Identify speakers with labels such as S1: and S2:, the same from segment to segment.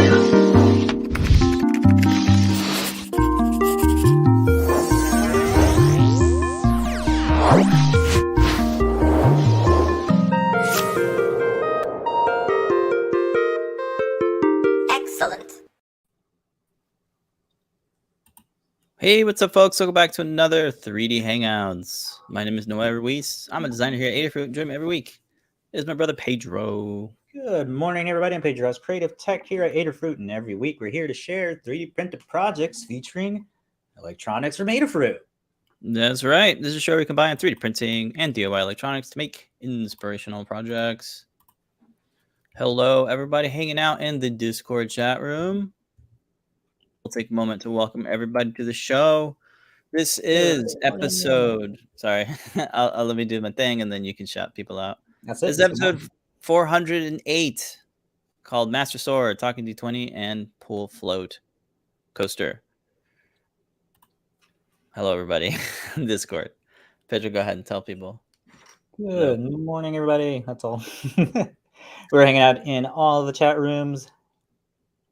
S1: Excellent.
S2: Hey, what's up, folks? Welcome back to another 3D Hangouts. My name is Noel Ruiz. I'm a designer here at Adafruit. Join me every week is my brother Pedro.
S3: Good morning, everybody. I'm Pedro, Creative Tech here at Adafruit, and every week we're here to share 3D printed projects featuring electronics from Adafruit.
S2: That's right. This is a show where we combine 3D printing and DIY electronics to make inspirational projects. Hello, everybody hanging out in the Discord chat room. We'll take a moment to welcome everybody to the show. This is episode. Sorry, I'll let me do my thing, and then you can shout people out.
S3: That's it.
S2: This is episode 408, called Master Sword, Talking D20, and Pool Float Coaster. Hello, everybody. Discord. Pedro, go ahead and tell people.
S3: Good morning, everybody. That's all. We're hanging out in all the chat rooms.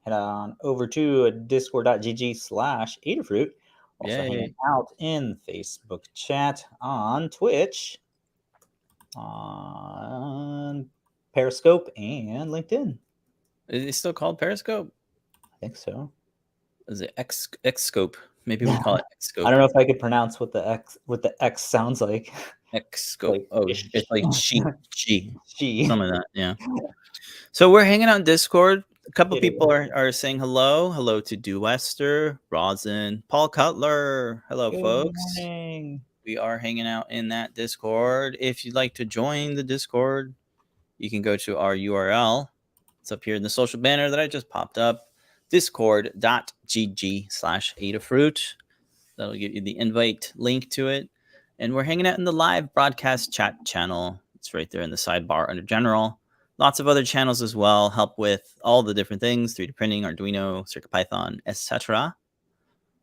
S3: Head on over to discord.gg/Adafruit. Also hanging out in Facebook chat, on Twitch, on Periscope, and LinkedIn.
S2: Is it still called Periscope?
S3: I think so.
S2: Is it Xscope? Maybe we call it Xscope.
S3: I don't know if I could pronounce what the X sounds like.
S2: Xscope.
S3: Like,
S2: oh, it's like she.
S3: Something
S2: like that, yeah. So we're hanging out in Discord. A couple people are saying hello. Hello to Dewester, Rosin, Paul Cutler. Hello, folks.
S3: Morning.
S2: We are hanging out in that Discord. If you'd like to join the Discord, you can go to our URL. It's up here in the social banner that I just popped up. Discord.gg/Adafruit. That'll give you the invite link to it. And we're hanging out in the live broadcast chat channel. It's right there in the sidebar under General. Lots of other channels as well. Help with all the different things, 3D printing, Arduino, CircuitPython, etc.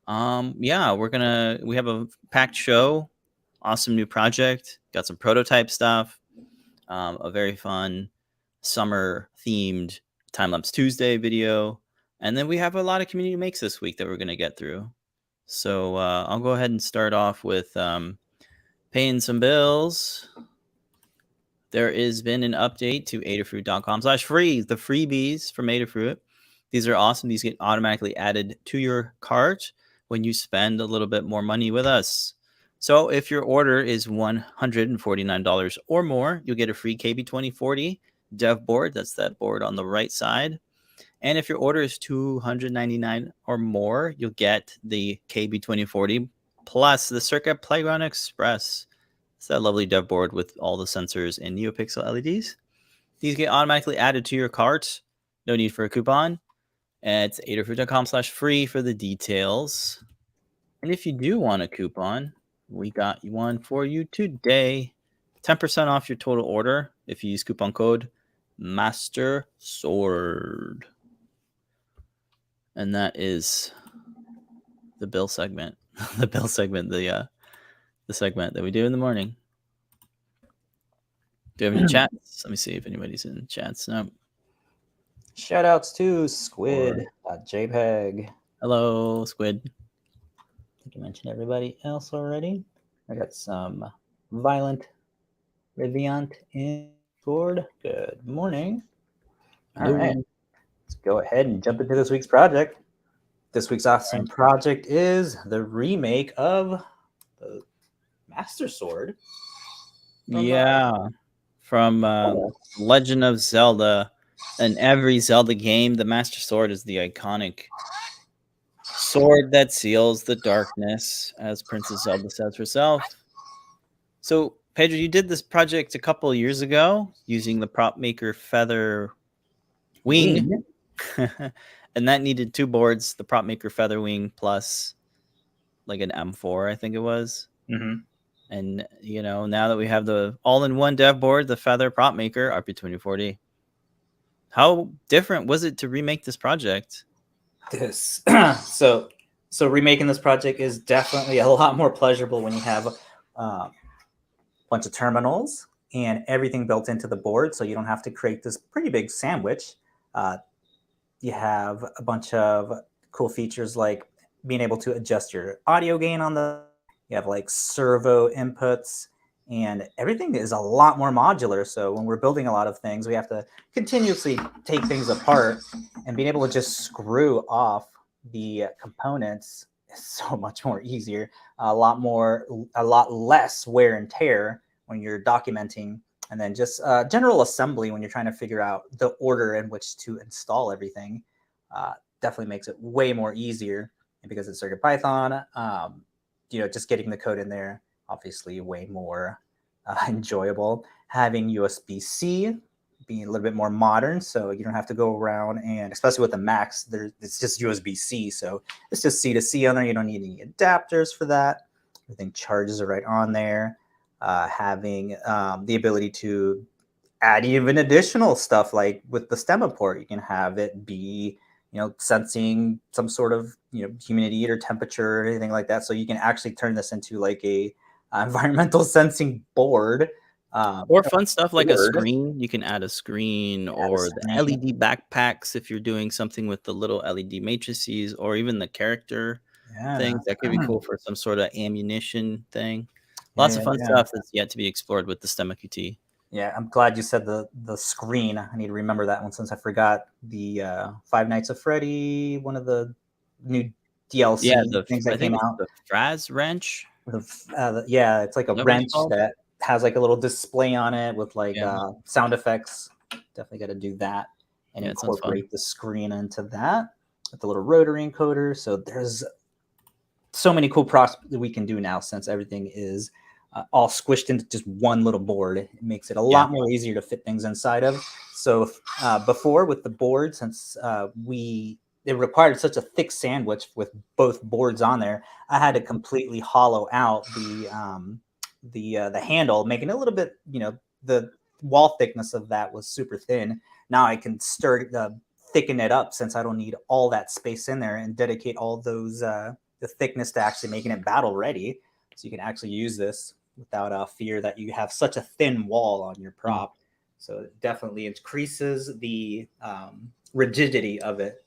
S2: Yeah, we have a packed show. Awesome new project. Got some prototype stuff. A very fun summer themed Timelapse Tuesday video. And then we have a lot of community makes this week that we're going to get through. So I'll go ahead and start off with paying some bills. There has been an update to adafruit.com/free, the freebies from Adafruit. These are awesome. These get automatically added to your cart when you spend a little bit more money with us. So if your order is $149 or more, you'll get a free KB2040 dev board. That's that board on the right side. And if your order is $299 or more, you'll get the KB2040 plus the Circuit Playground Express. It's that lovely dev board with all the sensors and NeoPixel LEDs. These get automatically added to your cart. No need for a coupon. And it's adafruit.com/free for the details. And if you do want a coupon, we got one for you today. 10% off your total order if you use coupon code Master Sword. And that is the bill segment. The bill segment, the segment that we do in the morning. Do you have any chats? Let me see if anybody's in chats. No.
S3: Shout outs to Squid.jpg.
S2: Hello, Squid.
S3: I think I mentioned everybody else already. I got some Violent Riviant in Discord. Good morning. All right. Let's go ahead and jump into this week's project. This week's awesome project is the remake of the Master Sword.
S2: From Legend of Zelda. In every Zelda game, the Master Sword is the iconic sword that seals the darkness, as Princess Zelda says herself. So, Pedro, you did this project a couple of years ago using the PropMaker Feather wing. And that needed two boards, the PropMaker Feather wing plus like an M4, I think it was.
S3: Mm-hmm.
S2: And, now that we have the all-in-one dev board, the Feather PropMaker RP2040, how different was it to remake this project?
S3: So remaking this project is definitely a lot more pleasurable when you have a bunch of terminals and everything built into the board, so you don't have to create this pretty big sandwich. you have a bunch of cool features like being able to adjust your audio gain on the. You have like servo inputs, and everything is a lot more modular. So when we're building a lot of things, we have to continuously take things apart, and being able to just screw off the components is so much more easier. A lot less wear and tear when you're documenting, and then just general assembly when you're trying to figure out the order in which to install everything. Definitely makes it way more easier. And because it's CircuitPython, just getting the code in there, obviously way more enjoyable. Having USB-C being a little bit more modern, so you don't have to go around, and especially with the Macs, it's just USB-C, so it's just C to C on there. You don't need any adapters for that. Everything charges are right on there. Having the ability to add even additional stuff, like with the stemma port, you can have it be sensing some sort of humidity or temperature or anything like that. So you can actually turn this into like a environmental sensing board.
S2: Or fun stuff like a screen. You can add a screen, or the
S3: screen.
S2: LED backpacks if you're doing something with the little LED matrices, or even the character things. That could be cool for some sort of ammunition thing. Lots of fun stuff that's yet to be explored with the Stemma Qt.
S3: Yeah, I'm glad you said the screen. I need to remember that one since I forgot the Five Nights at Freddy, one of the new DLC things that came out.
S2: The Fraz wrench.
S3: It's like a wrench that has like a little display on it with like sound effects. Definitely got to do that and incorporate the screen into that with the little rotary encoder. So there's so many cool props that we can do now since everything is all squished into just one little board. It makes it a lot more easier to fit things inside of. So before with the board, since it required such a thick sandwich with both boards on there, I had to completely hollow out the handle, making it a little bit, the wall thickness of that was super thin. Now I can thicken it up since I don't need all that space in there, and dedicate all those the thickness to actually making it battle ready. So you can actually use this without fear that you have such a thin wall on your prop. So it definitely increases the rigidity of it.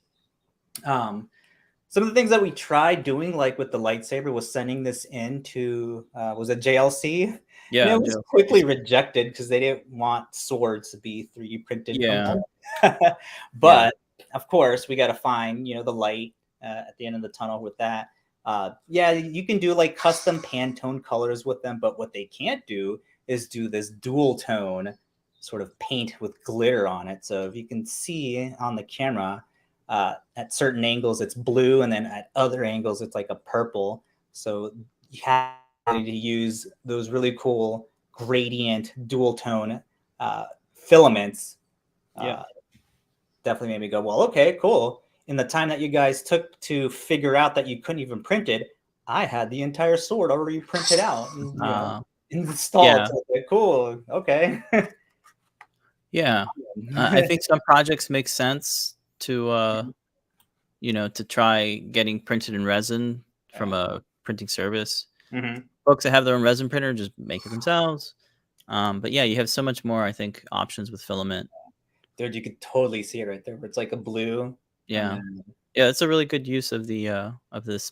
S3: Some of the things that we tried doing, like with the lightsaber, was sending this into was it JLC?
S2: Yeah,
S3: and it was quickly rejected because they didn't want swords to be 3D printed. But of course, we got to find the light at the end of the tunnel with that. You can do like custom Pantone colors with them, but what they can't do is do this dual tone sort of paint with glitter on it. So if you can see on the camera, at certain angles it's blue, and then at other angles it's like a purple. So you have to use those really cool gradient dual tone filaments. Definitely made me go, well, okay, cool. In the time that you guys took to figure out that you couldn't even print it, I had the entire sword already printed out and installed. So like, cool, okay.
S2: I think some projects make sense to to try getting printed in resin from a printing service. Folks that have their own resin printer just make it themselves. But you have so much more, I think, options with filament.
S3: Dude, you could totally see it right there. It's like a blue.
S2: It's a really good use of the of this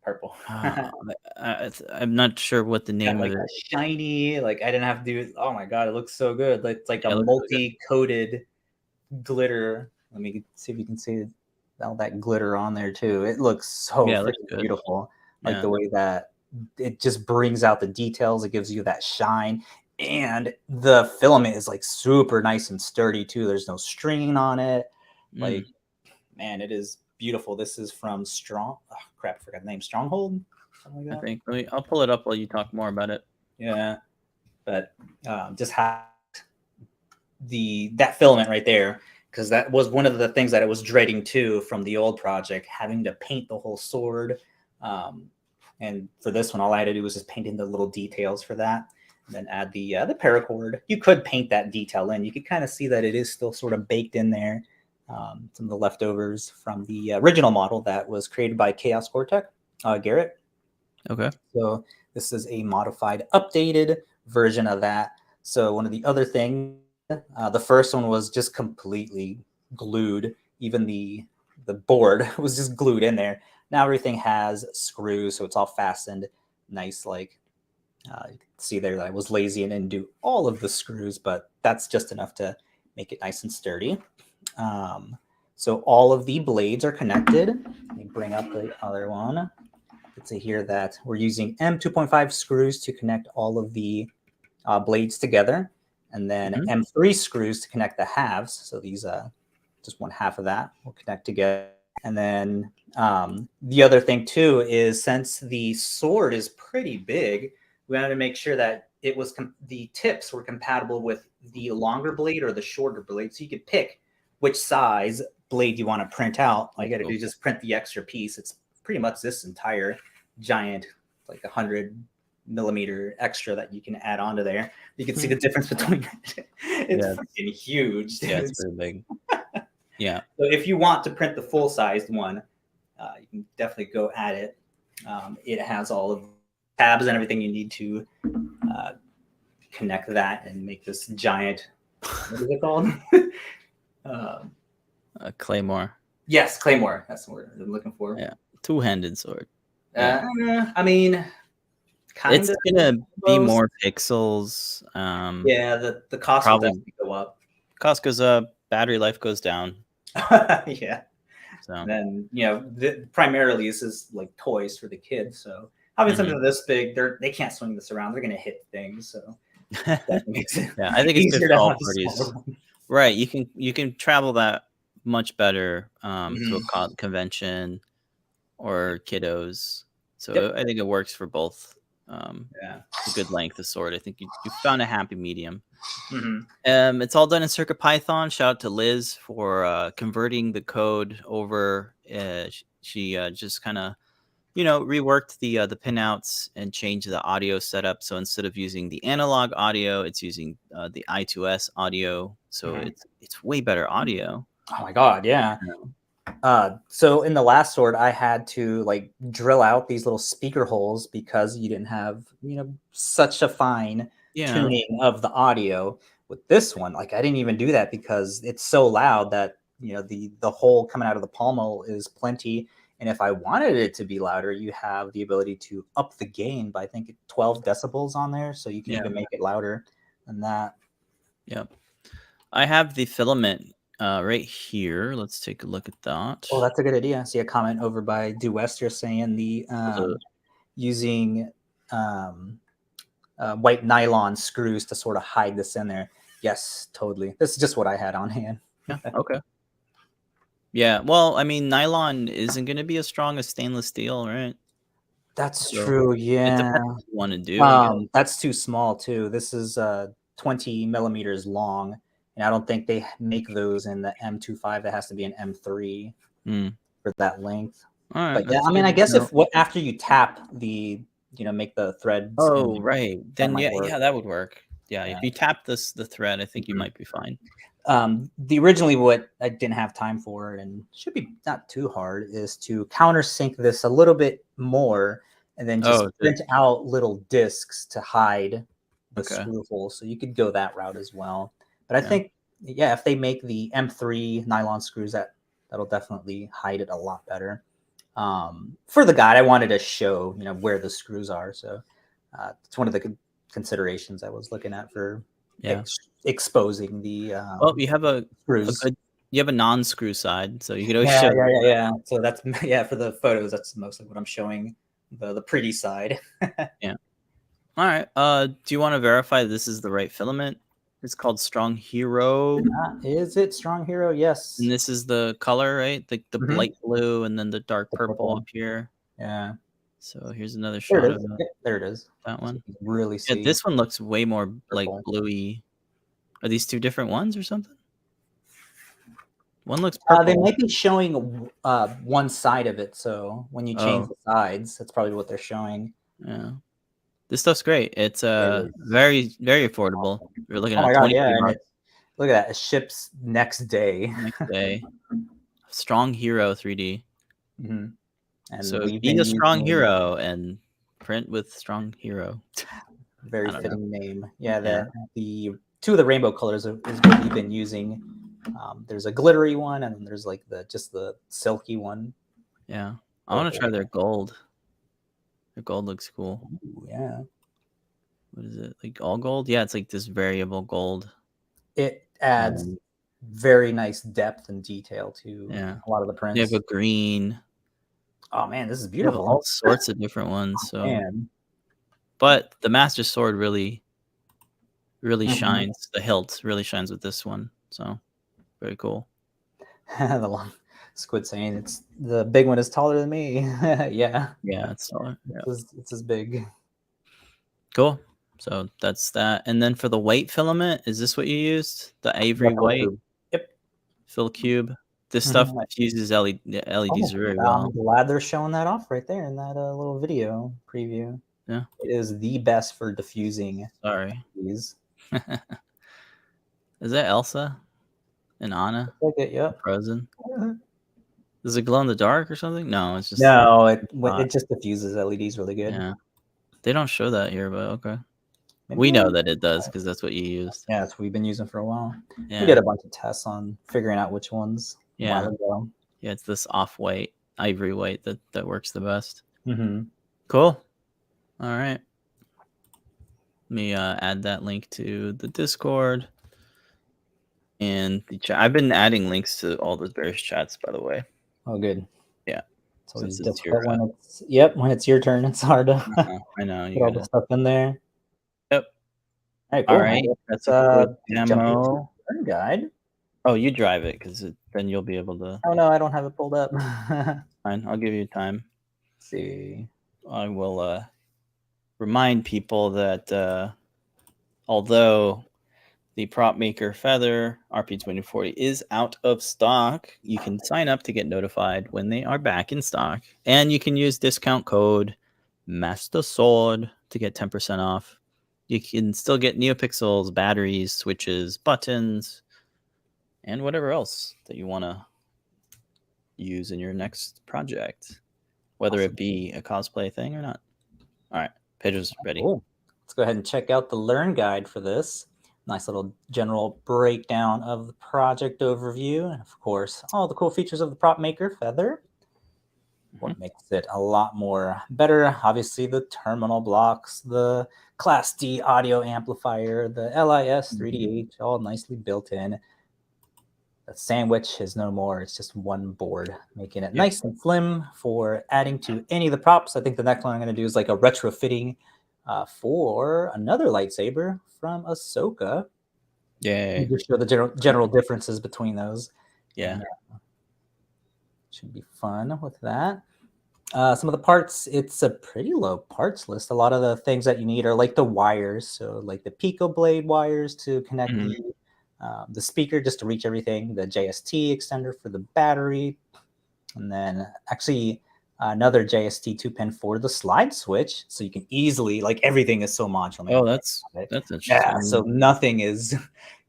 S3: purple.
S2: I'm not sure what the name of it.
S3: Shiny, like I didn't have to do. Oh my god, it looks so good. It's like a multi-coated glitter. Let me see if you can see all that glitter on there too. It looks so beautiful. Like the way that it just brings out the details. It gives you that shine. And the filament is like super nice and sturdy too. There's no stringing on it. Like, man, it is beautiful. This is from I forgot the name. Stronghold? Something like that.
S2: I think. I'll pull it up while you talk more about it.
S3: Yeah. But just have that filament right there, because that was one of the things that I was dreading too from the old project, having to paint the whole sword. And for this one, all I had to do was just paint in the little details for that. Then add the paracord. You could paint that detail in. You could kind of see that it is still sort of baked in there. Some of the leftovers from the original model that was created by Chaos Cortec, Garrett.
S2: Okay.
S3: So this is a modified, updated version of that. So one of the other things, the first one was just completely glued. Even the board was just glued in there. Now everything has screws, so it's all fastened nice. Like you can see there that I was lazy and didn't do all of the screws, but that's just enough to make it nice and sturdy. So all of the blades are connected. Let me bring up the other one. You can see here that we're using M2.5 screws to connect all of the blades together, and then M3 screws to connect the halves. So these, just one half of that will connect together. And then the other thing too is, since the sword is pretty big, we wanted to make sure that it was the tips were compatible with the longer blade or the shorter blade, so you could pick which size blade you want to print out. All you got to do is just print the extra piece. It's pretty much this entire giant, like 100mm extra that you can add onto there. You can see the difference between it. It's freaking huge.
S2: Yeah, it's pretty big. Yeah.
S3: So if you want to print the full-sized one, you can definitely go at it. It has all of the tabs and everything you need to connect that and make this giant, what is it called?
S2: Claymore.
S3: Yes, Claymore. That's the word I'm looking for.
S2: Yeah, two-handed sword.
S3: I mean,
S2: it's gonna be more pixels.
S3: Yeah, the cost will definitely go up.
S2: Cost goes up, battery life goes down.
S3: Yeah.
S2: So
S3: and then primarily this is like toys for the kids. So having something this big, they can't swing this around. They're gonna hit things. So that makes it
S2: I think it's good for all parties. Right, you can travel that much better to a convention or kiddos. So I think it works for both. A good length of sword. I think you found a happy medium. It's all done in CircuitPython. Shout out to Liz for converting the code over. She just kind of reworked the pinouts and changed the audio setup. So instead of using the analog audio, it's using the I2S audio. So it's way better audio.
S3: Oh my god, yeah. So in the last sword, I had to like drill out these little speaker holes because you didn't have such a fine tuning of the audio. With this one, like I didn't even do that because it's so loud that the hole coming out of the pommel is plenty. And if I wanted it to be louder, you have the ability to up the gain by, I think, 12 decibels on there, so you can even make it louder than that.
S2: Yep. I have the filament right here. Let's take a look at that.
S3: Oh, that's a good idea. I see a comment over by Due Wester saying the using white nylon screws to sort of hide this in there. Yes, totally. This is just what I had on hand.
S2: Yeah. Okay. Yeah. Well, I mean, nylon isn't going to be as strong as stainless steel, right?
S3: That's true. Yeah.
S2: It depends what you want to do.
S3: That's too small too. This is 20 millimeters long. And I don't think they make those in the M25. That has to be an M3 for that length.
S2: All right,
S3: but yeah, I mean, I guess after you tap the, make the thread.
S2: Oh, right. Then yeah, that would work. Yeah, if you tap the thread, I think you might be fine.
S3: Originally what I didn't have time for, and should be not too hard, is to countersink this a little bit more and then just print out little discs to hide the screw hole. So you could go that route as well. But I think, if they make the M3 nylon screws, that'll definitely hide it a lot better. For the guide, I wanted to show, where the screws are. So it's one of the considerations I was looking at for exposing the.
S2: Well, you have
S3: screws.
S2: You have a non-screw side, so you could always show.
S3: Yeah. So that's for the photos. That's mostly what I'm showing, the pretty side.
S2: Yeah. All right. Do you want to verify this is the right filament? It's called Strong Hero.
S3: Is it Strong Hero? Yes.
S2: And this is the color, right? The light blue and then the dark purple up here.
S3: Yeah.
S2: So here's another shot of
S3: there it is.
S2: That one.
S3: So really see.
S2: Yeah, this one looks way more purple. Like bluey. Are these two different ones or something? One looks purple.
S3: They might be showing one side of it. So when you change the sides, that's probably what they're showing.
S2: Yeah. This stuff's great. It's very, very affordable. We're looking at 20 bucks.
S3: Look at that. It ships next day.
S2: Strong Hero 3D.
S3: And
S2: so be a strong hero and print with Strong Hero.
S3: Very fitting name. Yeah, the two of the rainbow colors is what we've been using There's a glittery one, and then there's like just the silky one.
S2: Yeah, I want to try their gold. Their gold looks cool.
S3: Ooh, yeah.
S2: What is it, like all gold? Yeah, it's like this variable gold.
S3: It adds very nice depth and detail to a lot of the prints.
S2: They have a green.
S3: Oh man, this is
S2: They have
S3: beautiful.
S2: all sorts of different ones. So,
S3: Man.
S2: but the Master Sword really shines. The hilt really shines with this one. So, very cool.
S3: The long squid saying it's the big one is taller than me. Yeah.
S2: Yeah, it's taller. Yeah.
S3: It's as big.
S2: Cool. So that's that. And then for the white filament, is this what you used? The ivory white?
S3: Yep.
S2: Fill cube. This stuff fuses LEDs very well.
S3: I'm glad they're showing that off right there in that little video preview.
S2: Yeah.
S3: It is the best for diffusing.
S2: Sorry.
S3: These.
S2: Is that Elsa and Anna?
S3: Yep.
S2: Frozen. Does it glow in the dark or something? No, it's just
S3: it just diffuses LEDs really good.
S2: Yeah. They don't show that here, but okay. We know that it does because that's what you used.
S3: Yeah, that's what we've been using for a while.
S2: Yeah.
S3: We did a bunch of tests on figuring out which ones.
S2: Yeah.
S3: A while ago.
S2: Yeah, it's this off-white, ivory white that works the best.
S3: Mm-hmm.
S2: Cool. All right. Let me add that link to the Discord and the chat. I've been adding links to all the various chats, by the way.
S3: Oh, good.
S2: Yeah.
S3: So it's difficult when it's your turn. It's hard to
S2: I know.
S3: You put all the stuff in there.
S2: Yep.
S3: All right. Cool.
S2: All right. That's a demo.
S3: Learn guide.
S2: Oh, you drive it because then you'll be able to.
S3: Oh no, I don't have it pulled up.
S2: Fine, I'll give you time.
S3: Let's see.
S2: I will remind people that although the PropMaker Feather RP2040 is out of stock, you can sign up to get notified when they are back in stock. And you can use discount code MasterSword to get 10% off. You can still get NeoPixels, batteries, switches, buttons, and whatever else that you want to use in your next project, whether it be a cosplay thing or not. All right, Pedro's ready.
S3: Cool. Let's go ahead and check out the Learn guide for this. Nice little general breakdown of the project overview, and of course, all the cool features of the PropMaker Feather. What makes it a lot more better? Obviously, the terminal blocks, the Class D audio amplifier, the LIS 3DH, all nicely built in. The sandwich is no more. It's just one board, making it nice and slim for adding to any of the props. I think the next one I'm going to do is like a retrofitting for another lightsaber from Ahsoka.
S2: Yeah.
S3: Just show the general differences between those.
S2: Yeah.
S3: Should be fun with that. Some of the parts, it's a pretty low parts list. A lot of the things that you need are like the wires. So like the Pico blade wires to connect the speaker just to reach everything, the JST extender for the battery, and then actually another JST 2-pin for the slide switch. So you can easily, like everything is so modular.
S2: Oh, that's interesting.
S3: Yeah, so nothing is,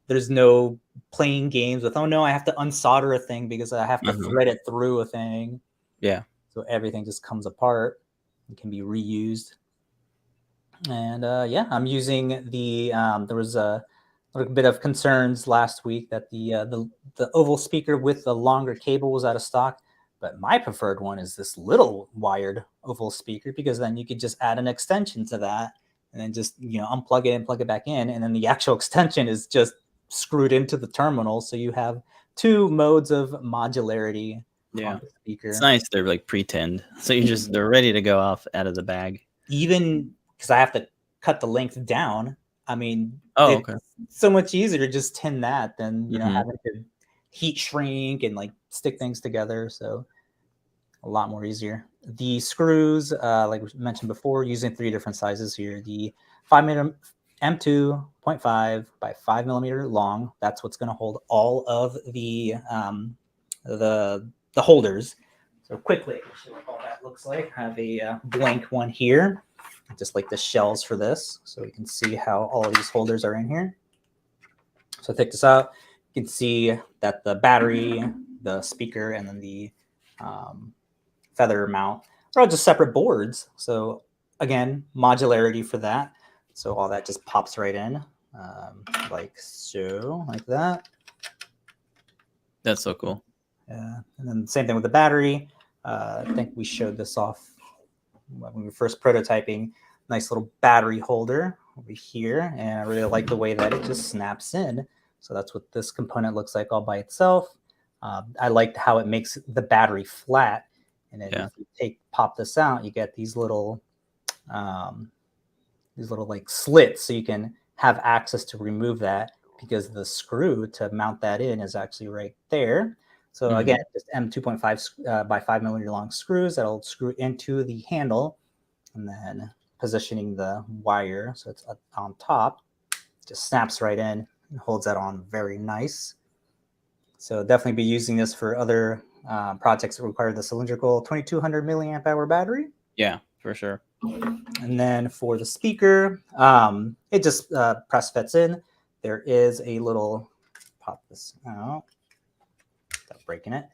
S3: there's no playing games with, oh no, I have to unsolder a thing because I have to thread it through a thing.
S2: Yeah.
S3: So everything just comes apart and can be reused. And yeah, I'm using the, there was a little bit of concerns last week that the oval speaker with the longer cable was out of stock. But my preferred one is this little wired oval speaker, because then you could just add an extension to that and then just, unplug it and plug it back in. And then the actual extension is just screwed into the terminal. So you have two modes of modularity on the speaker.
S2: It's nice. They're like pretend. So they're ready to go off out of the bag.
S3: Even because I have to cut the length down. I mean,
S2: it's
S3: so much easier to just tin that than, having to heat shrink and like stick things together. So a lot more easier. The screws, like we mentioned before, using 3 different sizes here. The 5mm M2.5 by 5 millimeter long. That's what's going to hold all of the holders. So quickly, I'll show you what all that looks like. I have a blank one here, just like the shells for this. So you can see how all of these holders are in here. So take this out. You can see that the battery, the speaker, and then the feather mount are all just separate boards. So again, modularity for that. So all that just pops right in, like so, like that.
S2: That's so cool.
S3: Yeah, and then same thing with the battery. I think we showed this off when we were first prototyping. Nice little battery holder over here, and I really like the way that it just snaps in. So that's what this component looks like all by itself. I liked how it makes the battery flat, and then if you pop this out, you get these little like slits, so you can have access to remove that, because the screw to mount that in is actually right there. So again, just M2.5 by 5 millimeter long screws that'll screw into the handle, and then positioning the wire so it's on top, just snaps right in and holds that on very nice. So definitely be using this for other projects that require the cylindrical 2200 milliamp hour battery.
S2: Yeah, for sure.
S3: And then for the speaker, it just press fits in. There is a little, pop this out without breaking it,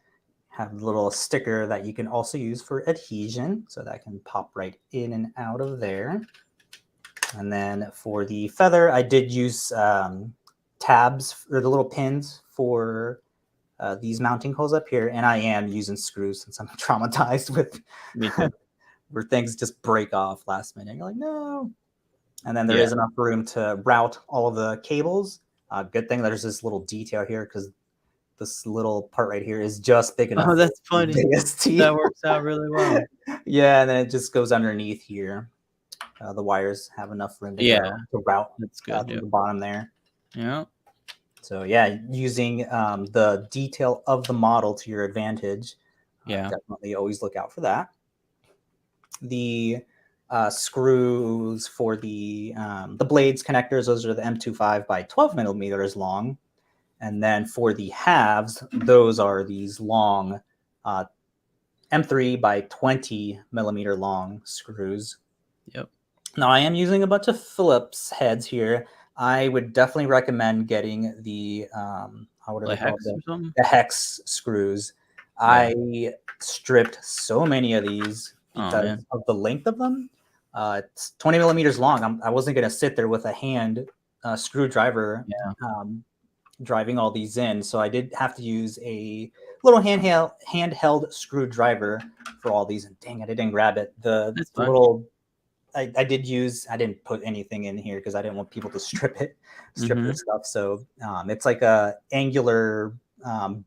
S3: have a little sticker that you can also use for adhesion, so that can pop right in and out of there. And then for the feather, I did use tabs, or the little pins for these mounting holes up here, and I am using screws since I'm traumatized with where things just break off last minute. You're like, no. And then there is enough room to route all of the cables. Good thing there's this little detail here, because this little part right here is just big enough.
S2: Oh, that's funny. That works out really well.
S3: Yeah, and then it just goes underneath here. The wires have enough room to go to route
S2: that's good,
S3: to the bottom there.
S2: Yeah.
S3: So yeah, using the detail of the model to your advantage. Definitely always look out for that. The screws for the blades connectors, those are the M25 by 12 millimeters long. And then for the halves, those are these long M3 by 20 millimeter long screws.
S2: Yep.
S3: Now I am using a bunch of Phillips heads here. I would definitely recommend getting the what are they called? The hex screws. Yeah. I stripped so many of these because of the length of them. It's 20 millimeters long. I wasn't going to sit there with a hand screwdriver driving all these in, so I did have to use a little handheld screwdriver for all these. And dang it, I didn't grab it. The little I didn't put anything in here because I didn't want people to strip this stuff. So it's like a angular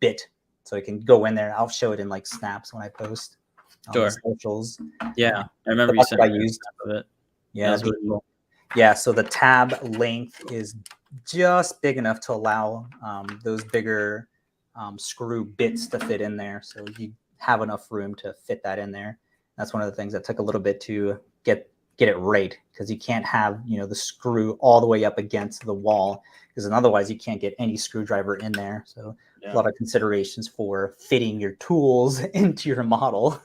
S3: bit, so it can go in there. I'll show it in like snaps when I post on the socials.
S2: Yeah, I remember you said
S3: I used
S2: of it.
S3: Yeah, really cool. Yeah. So the tab length is just big enough to allow those bigger screw bits to fit in there. So you have enough room to fit that in there. That's one of the things that took a little bit to get it right, because you can't have the screw all the way up against the wall, because otherwise you can't get any screwdriver in there. So a lot of considerations for fitting your tools into your model.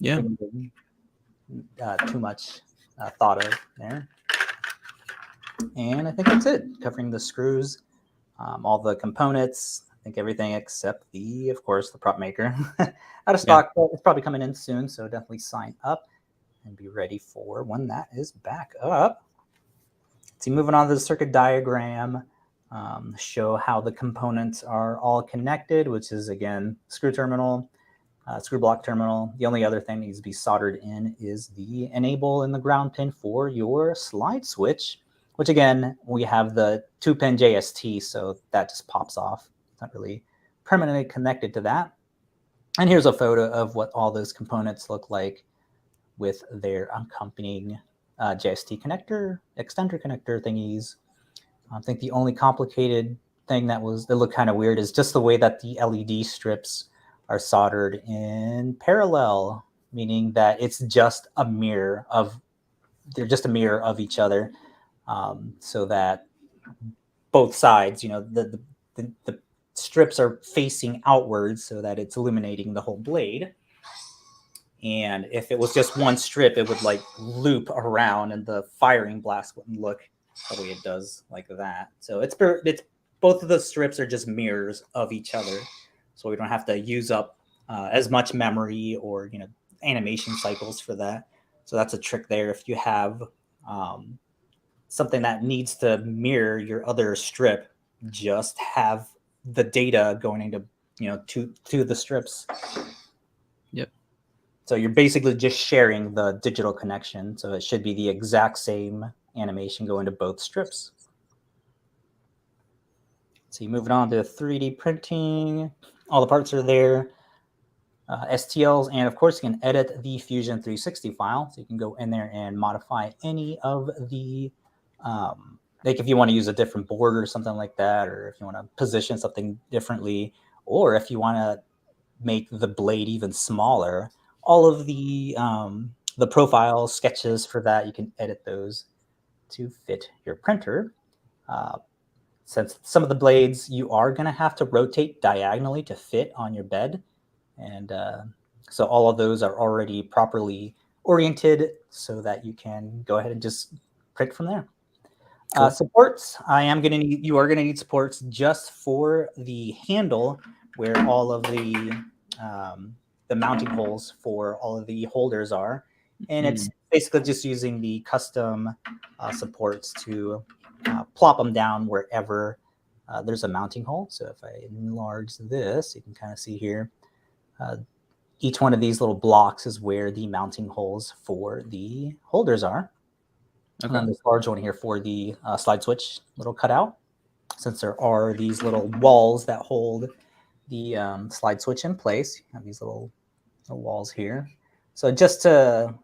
S3: Too much thought of there. And I think that's it, covering the screws, all the components. I think everything except of course, the PropMaker. Out of stock, but it's probably coming in soon, so definitely sign up and be ready for when that is back up. See, moving on to the circuit diagram, show how the components are all connected, which is, again, screw terminal, screw block terminal. The only other thing that needs to be soldered in is the enable and the ground pin for your slide switch, which, again, we have the 2-pin JST, so that just pops off. It's not really permanently connected to that. And here's a photo of what all those components look like with their accompanying JST connector, extender connector thingies. I think the only complicated thing that looked kind of weird is just the way that the LED strips are soldered in parallel, meaning that it's just a mirror of each other, so that both sides, the strips are facing outwards so that it's illuminating the whole blade. And if it was just one strip, it would like loop around, and the firing blast wouldn't look the way it does like that. So it's both of the strips are just mirrors of each other, so we don't have to use up as much memory or animation cycles for that. So that's a trick there. If you have something that needs to mirror your other strip, just have the data going into to the strips.
S2: Yep.
S3: So you're basically just sharing the digital connection. So it should be the exact same animation going to both strips. So you move it on to 3D printing. All the parts are there. STLs, and of course you can edit the Fusion 360 file. So you can go in there and modify any of the, like if you want to use a different board or something like that, or if you want to position something differently, or if you want to make the blade even smaller, all of the profile sketches for that, you can edit those to fit your printer. Since some of the blades you are going to have to rotate diagonally to fit on your bed, and so all of those are already properly oriented so that you can go ahead and just print from there.
S2: Cool.
S3: Supports, you are going to need supports just for the handle where all of the mounting holes for all of the holders are. And it's basically just using the custom supports to plop them down wherever there's a mounting hole. So if I enlarge this, you can kind of see here, each one of these little blocks is where the mounting holes for the holders are. Okay. And then this large one here for the slide switch little cutout, since there are these little walls that hold the slide switch in place. You have these little walls here. So just to,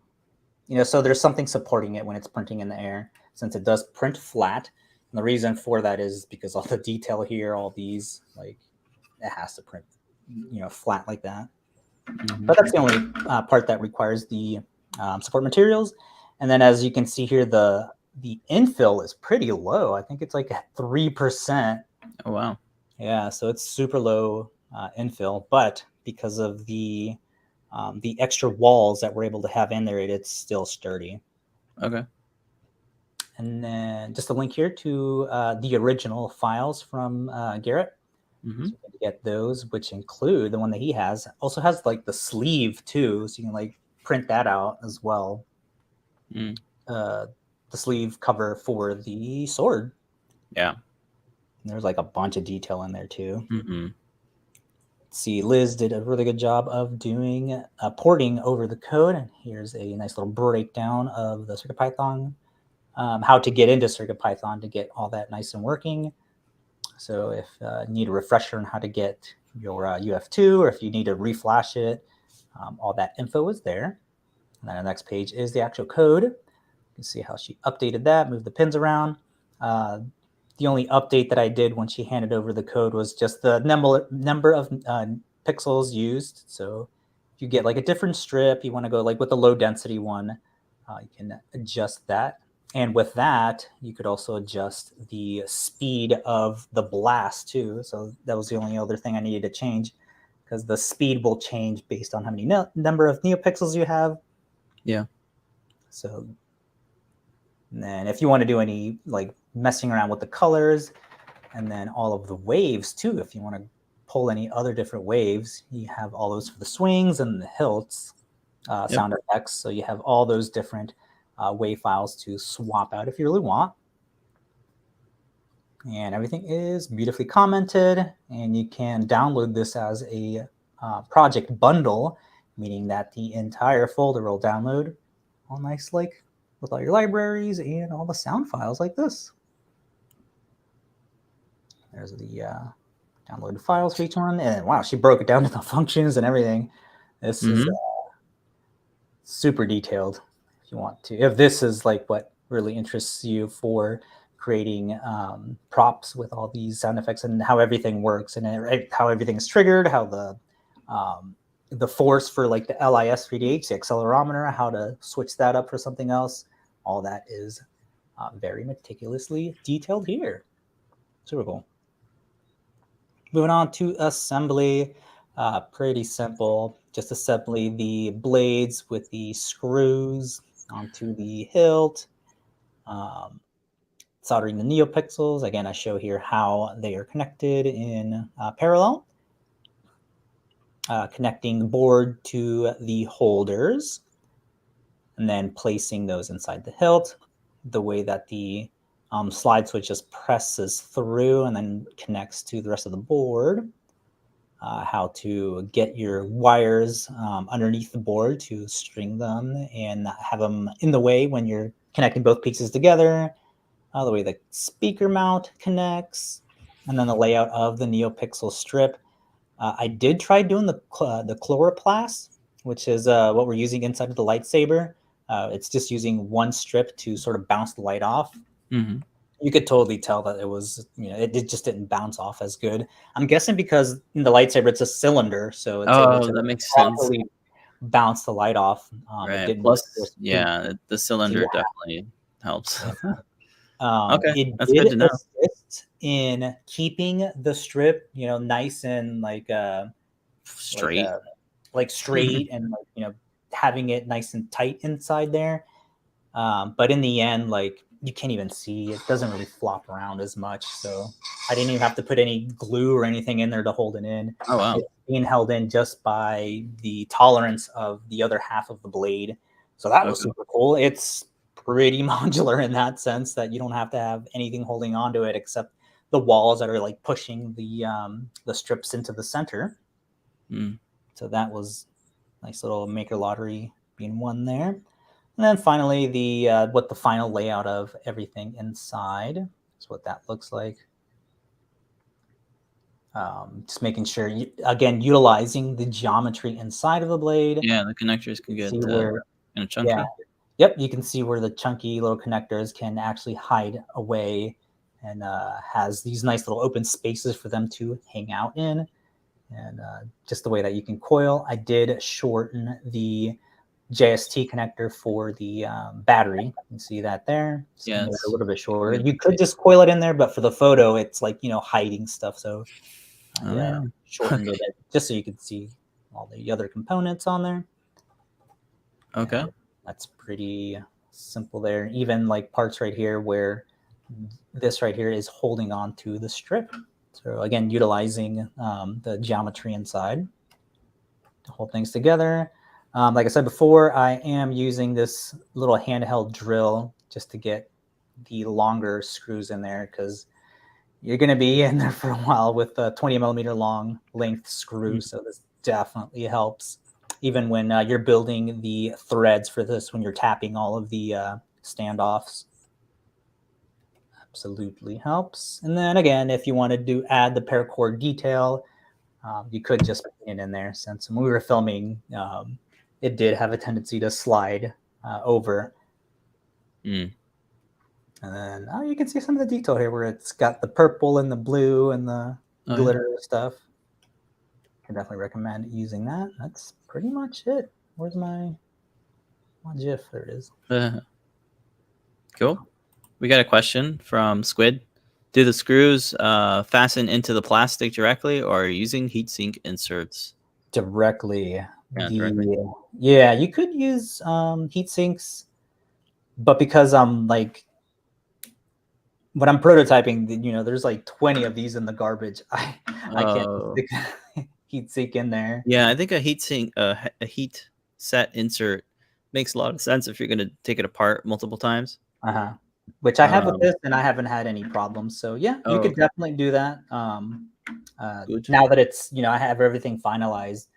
S3: so there's something supporting it when it's printing in the air, since it does print flat. And the reason for that is because all the detail here, all these, like, it has to print, flat like that. But that's the only part that requires the support materials. And then as you can see here, the infill is pretty low. I think it's like at 3%.
S2: Oh, wow.
S3: Yeah, so it's super low infill. But because of the extra walls that we're able to have in there, it's still sturdy.
S2: Okay.
S3: And then just a link here to the original files from Garrett. So you can get those, which include the one that he has. Also has like the sleeve too, so you can like print that out as well. The sleeve cover for the sword.
S2: Yeah.
S3: And there's like a bunch of detail in there too. See, Liz did a really good job of doing porting over the code. And here's a nice little breakdown of the CircuitPython, how to get into CircuitPython to get all that nice and working. So if you need a refresher on how to get your UF2, or if you need to reflash it, all that info is there. And then the next page is the actual code. You can see how she updated that, moved the pins around. The only update that I did when she handed over the code was just the number of pixels used. So if you get like a different strip, you want to go like with the low density one, you can adjust that. And with that, you could also adjust the speed of the blast too. So that was the only other thing I needed to change, because the speed will change based on how many number of NeoPixels you have.
S2: Yeah.
S3: So and then if you want to do any like messing around with the colors, and then all of the waves too, if you want to pull any other different waves, you have all those for the swings and the hilts, sound effects. So you have all those different wave files to swap out if you really want. And everything is beautifully commented, and you can download this as a project bundle, meaning that the entire folder will download all nice, like with all your libraries and all the sound files like this. There's the downloaded files for each one. And wow, she broke it down to the functions and everything. This is super detailed. If you want to, if this is like what really interests you for creating props with all these sound effects and how everything works and how everything's triggered, how the force for like the LIS3DH, the accelerometer, how to switch that up for something else, all that is very meticulously detailed here. Super cool. Moving on to assembly, pretty simple. Just assembly the blades with the screws onto the hilt. Soldering the NeoPixels. Again, I show here how they are connected in parallel. Connecting the board to the holders, and then placing those inside the hilt. The way that the slide switch just presses through and then connects to the rest of the board. how to get your wires underneath the board to string them and not have them in the way when you're connecting both pieces together, the way the speaker mount connects, and then the layout of the NeoPixel strip. I did try doing the chloroplast, which is what we're using inside of the lightsaber. It's just using one strip to sort of bounce the light off.
S2: Mm-hmm.
S3: You could totally tell that it was, it just didn't bounce off as good. I'm guessing because in the lightsaber it's a cylinder, so it's able to
S2: That makes sense.
S3: properly bounce the light off.
S2: Right.
S3: It didn't
S2: Plus, the cylinder definitely helps. Okay,
S3: It
S2: that's good
S3: did
S2: to know.
S3: assist in keeping the strip, nice and
S2: Straight.
S3: like straight and having it nice and tight inside there. But in the end, you can't even see, it doesn't really flop around as much. So I didn't even have to put any glue or anything in there to hold it in.
S2: Oh, wow.
S3: It's being held in just by the tolerance of the other half of the blade. So that was super cool. It's pretty modular in that sense that you don't have to have anything holding onto it except the walls that are like pushing the strips into the center. So that was nice little maker lottery being won there. And then finally, what the final layout of everything inside is what that looks like. Just making sure, again, utilizing the geometry inside of the blade.
S2: Yeah, the connectors can get chunky.
S3: Yeah, yep, you can see where the chunky little connectors can actually hide away, and has these nice little open spaces for them to hang out in. And just the way that you can coil, I did shorten the JST connector for the battery. You can see that there.
S2: Yeah,
S3: it's a little bit shorter. You could just coil it in there, but for the photo, it's like, hiding stuff. So shortened it just so you can see all the other components on there.
S2: Okay.
S3: And that's pretty simple there. Even like parts right here where this right here is holding on to the strip. So again, utilizing the geometry inside to hold things together. Like I said before, I am using this little handheld drill just to get the longer screws in there, because you're going to be in there for a while with a 20 millimeter long length screw. So this definitely helps, even when you're building the threads for this, when you're tapping all of the standoffs. Absolutely helps. And then again, if you wanted to add the paracord detail, you could just put it in there, since when we were filming, it did have a tendency to slide over. And then you can see some of the detail here where it's got the purple and the blue and the glitter stuff. I definitely recommend using that. That's pretty much it. Where's my GIF? There it is.
S2: Cool. We got a question from Squid. Do the screws fasten into the plastic directly, or are you using heatsink inserts?
S3: Directly.
S2: Directly.
S3: Yeah, you could use heat sinks, but because I'm when I'm prototyping, there's like 20 of these in the garbage. I can't stick heat sink in there.
S2: Yeah, I think a heat sink, a heat set insert makes a lot of sense if you're going to take it apart multiple times.
S3: Which I have with this, and I haven't had any problems. So yeah, you could definitely do that. Now that it's, I have everything finalized,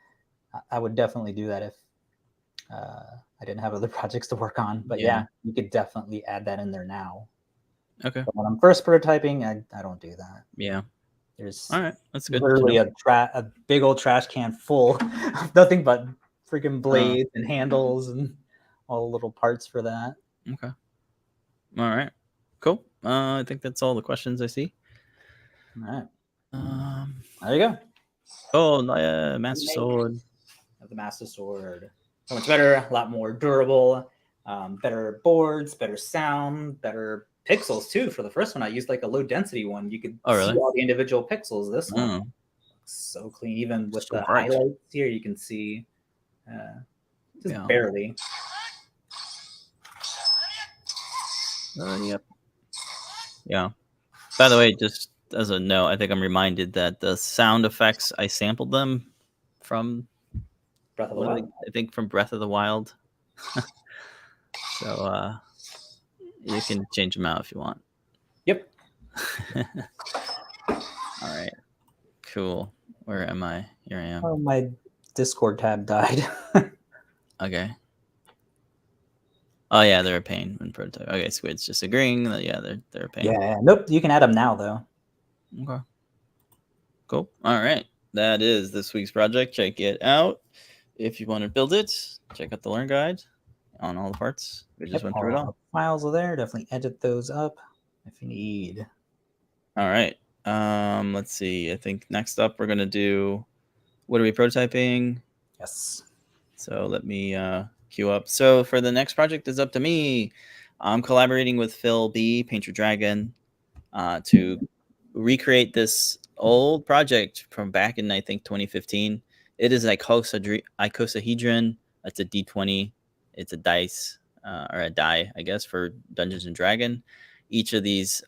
S3: I would definitely do that if I didn't have other projects to work on. But yeah, you could definitely add that in there now.
S2: Okay.
S3: But when I'm first prototyping, I don't do that.
S2: Yeah.
S3: There's
S2: all right. That's good.
S3: Literally a big old trash can full of nothing but freaking blades and handles and all the little parts for that.
S2: Okay. All right. Cool. I think that's all the questions I see.
S3: All right. There you go.
S2: Oh, yeah, Master Sword.
S3: The Master Sword. So much better, a lot more durable, better boards, better sound, better pixels too. For the first one, I used like a low density one. You could see all the individual pixels. This one looks so clean. Even with the highlights here, you can see just barely.
S2: Yep. Yeah. By the way, just as a note, I think I'm reminded that the sound effects, I sampled them from
S3: Breath of the Wild.
S2: I think from Breath of the Wild. So you can change them out if you want.
S3: Yep.
S2: All right. Cool. Where am I? Here I am.
S3: Oh, my Discord tab died.
S2: Okay. Oh yeah, they're a pain when prototype. Okay, Squid's just agreeing that yeah, they're a pain.
S3: Yeah. Nope. You can add them now though.
S2: Okay. Cool. All right. That is this week's project. Check it out. If you want to build it, check out the Learn Guide on all the parts. We just went through it all.
S3: Files are there. Definitely edit those up if you need.
S2: All right. Let's see. I think next up we're gonna do what are we prototyping?
S3: Yes.
S2: So let me queue up. So for the next project, it's up to me. I'm collaborating with Phil B, Paint Your Dragon, to recreate this old project from back in I think 2015. It is icosahedron. It's a D20. It's a dice or a die, I guess, for Dungeons and Dragon. Each of these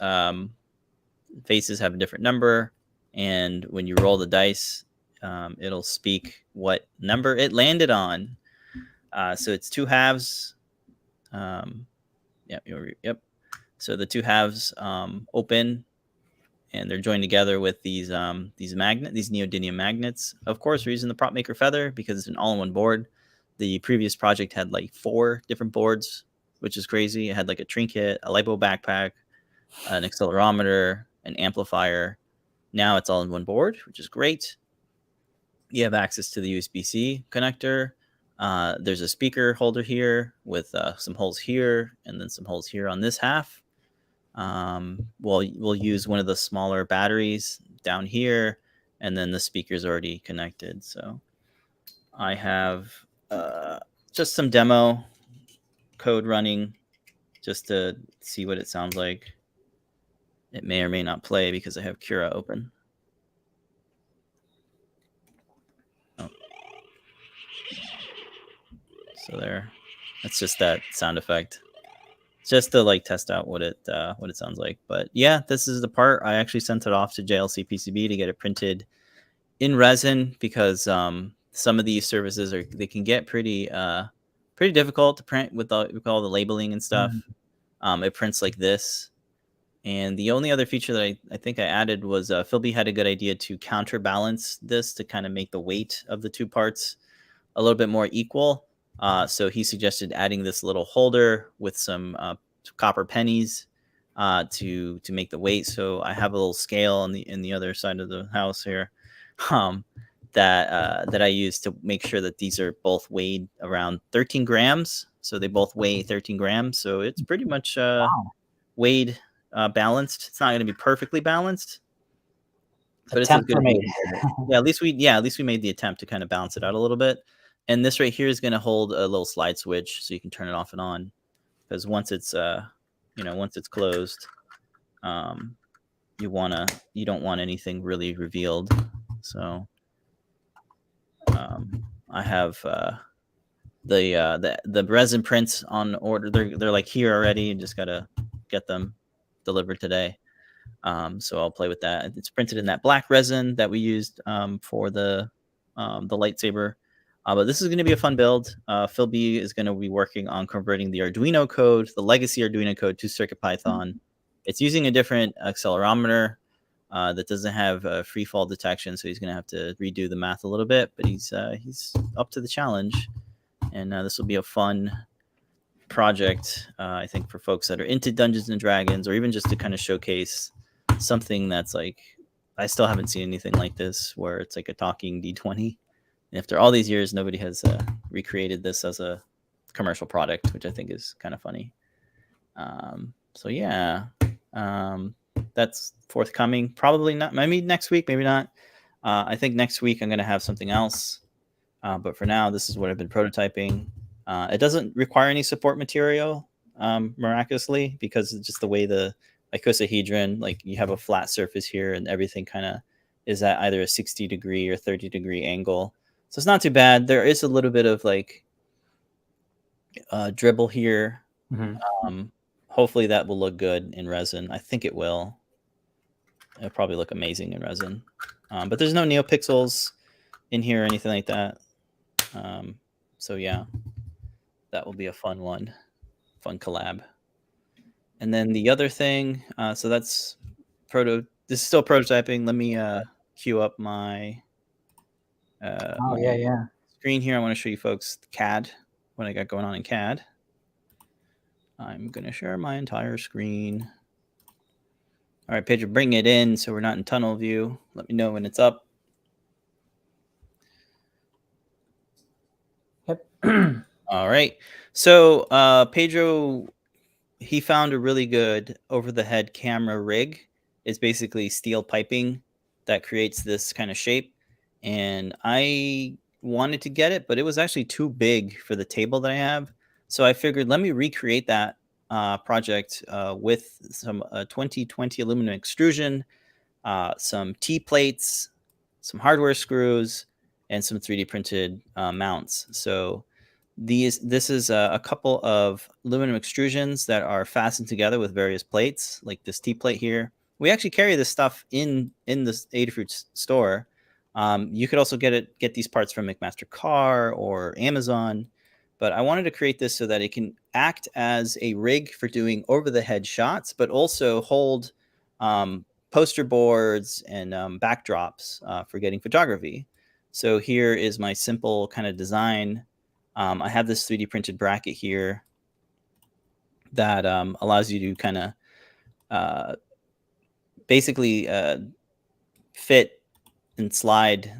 S2: faces have a different number, and when you roll the dice, it'll speak what number it landed on. So it's two halves. Yep. So the two halves open, and they're joined together with these neodymium magnets. Of course, we're using the PropMaker Feather because it's an all-in-one board. The previous project had like 4 different boards, which is crazy. It had like a trinket, a lipo backpack, an accelerometer, an amplifier. Now it's all in one board, which is great. You have access to the USB-C connector. There's a speaker holder here with some holes here and then some holes here on this half. We'll use one of the smaller batteries down here, and then the speaker's already connected. So I have just some demo code running just to see what it sounds like. It may or may not play because I have Cura open. Oh. So there, that's just that sound effect, just to like test out what it sounds like. But yeah, this is the part. I actually sent it off to JLC PCB to get it printed in resin because some of these services they can get pretty difficult to print with all the labeling and stuff. It prints like this. And the only other feature that I think I added was Phil B had a good idea to counterbalance this to kind of make the weight of the two parts a little bit more equal. So he suggested adding this little holder with some copper pennies to make the weight. So I have a little scale in the other side of the house here that I use to make sure that these are both weighed around 13 grams. So they both weigh 13 grams. So it's pretty much weighed balanced. It's not going to be perfectly balanced, but it's as good as yeah. At least we made the attempt to kind of balance it out a little bit. And this right here is going to hold a little slide switch, so you can turn it off and on. Because once it's once it's closed, you don't want anything really revealed. So I have the resin prints on order. They're like here already. You just gotta get them delivered today. So I'll play with that. It's printed in that black resin that we used for the lightsaber. But this is going to be a fun build. Phil B is going to be working on converting the Arduino code, the legacy Arduino code, to CircuitPython. It's using a different accelerometer that doesn't have free fall detection, so he's going to have to redo the math a little bit. But he's up to the challenge, and this will be a fun project, I think, for folks that are into Dungeons and Dragons, or even just to kind of showcase something that's like, I still haven't seen anything like this, where it's like a talking D20. After all these years, nobody has recreated this as a commercial product, which I think is kind of funny. So yeah, that's forthcoming. Probably not. Maybe next week, maybe not. I think next week I'm going to have something else. But for now, this is what I've been prototyping. It doesn't require any support material, miraculously, because it's just the way the icosahedron, like you have a flat surface here and everything kind of is at either a 60 degree or 30 degree angle. So it's not too bad. There is a little bit of like dribble here. Hopefully that will look good in resin. I think it will. It'll probably look amazing in resin. But there's no NeoPixels in here or anything like that. So yeah, that will be a fun one, fun collab. And then the other thing, so that's this is still prototyping. Let me queue up my
S3: Yeah.
S2: Screen here. I want to show you folks CAD, what I got going on in CAD. I'm going to share my entire screen. All right, Pedro, bring it in so we're not in tunnel view. Let me know when it's up.
S3: Yep.
S2: All right. So Pedro, he found a really good over-the-head camera rig. It's basically steel piping that creates this kind of shape. And I wanted to get it, but it was actually too big for the table that I have. So I figured, let me recreate that project with some 2020 aluminum extrusion, some T-plates, some hardware screws, and some 3D printed mounts. So this is a couple of aluminum extrusions that are fastened together with various plates, like this T-plate here. We actually carry this stuff in this Adafruit store. You could also get these parts from McMaster Car or Amazon, but I wanted to create this so that it can act as a rig for doing over-the-head shots, but also hold poster boards and backdrops for getting photography. So here is my simple kind of design. I have this 3D printed bracket here that allows you to kind of basically fit and slide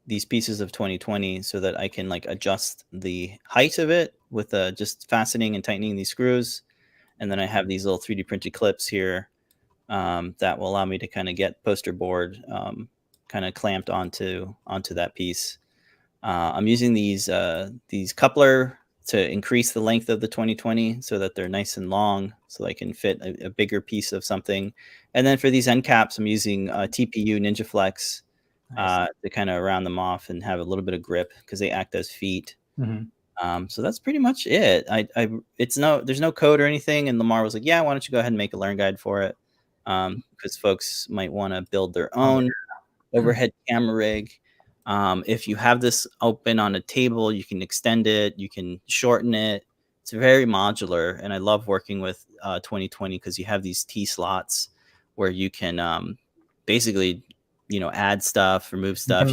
S2: these pieces of 2020 so that I can like adjust the height of it with just fastening and tightening these screws. And then I have these little 3D printed clips here that will allow me to kind of get poster board kind of clamped onto that piece. I'm using these coupler to increase the length of the 2020 so that they're nice and long, so I can fit a bigger piece of something. And then for these end caps, I'm using TPU Ninja Flex to kind of round them off and have a little bit of grip because they act as feet. So that's pretty much it. There's no code or anything. And Lamar was like, yeah, why don't you go ahead and make a learn guide for it? Because folks might want to build their own overhead camera rig. If you have this open on a table, you can extend it, you can shorten it. It's very modular, and I love working with 2020 because you have these T slots where you can basically, add stuff, remove stuff.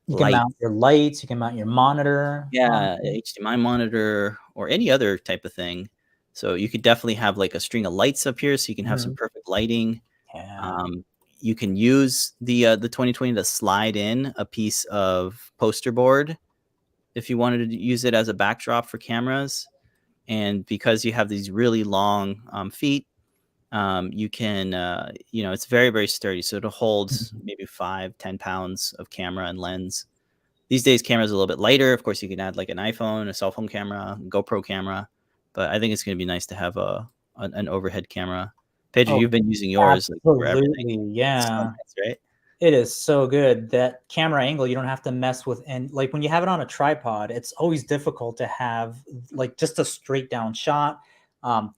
S3: You can mount your lights. You can mount your monitor.
S2: Yeah, HDMI monitor or any other type of thing. So you could definitely have like a string of lights up here, so you can have some perfect lighting.
S3: Yeah.
S2: You can use the 2020 to slide in a piece of poster board if you wanted to use it as a backdrop for cameras. And because you have these really long feet, you can, it's very, very sturdy. So it'll hold maybe 5-10 pounds of camera and lens. These days, cameras are a little bit lighter. Of course, you can add like an iPhone, a cell phone camera, GoPro camera. But I think it's going to be nice to have an overhead camera. Pedro, you've been using yours like for everything.
S3: Yeah.
S2: So nice, right?
S3: It is so good. That camera angle, you don't have to mess with. And like when you have it on a tripod, it's always difficult to have like just a straight down shot.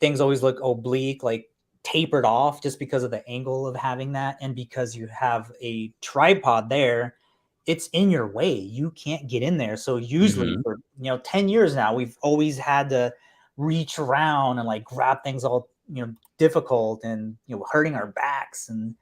S3: Things always look oblique, like tapered off just because of the angle of having that. And because you have a tripod there, it's in your way. You can't get in there. So usually for 10 years now, we've always had to reach around and like grab things all difficult and hurting our backs and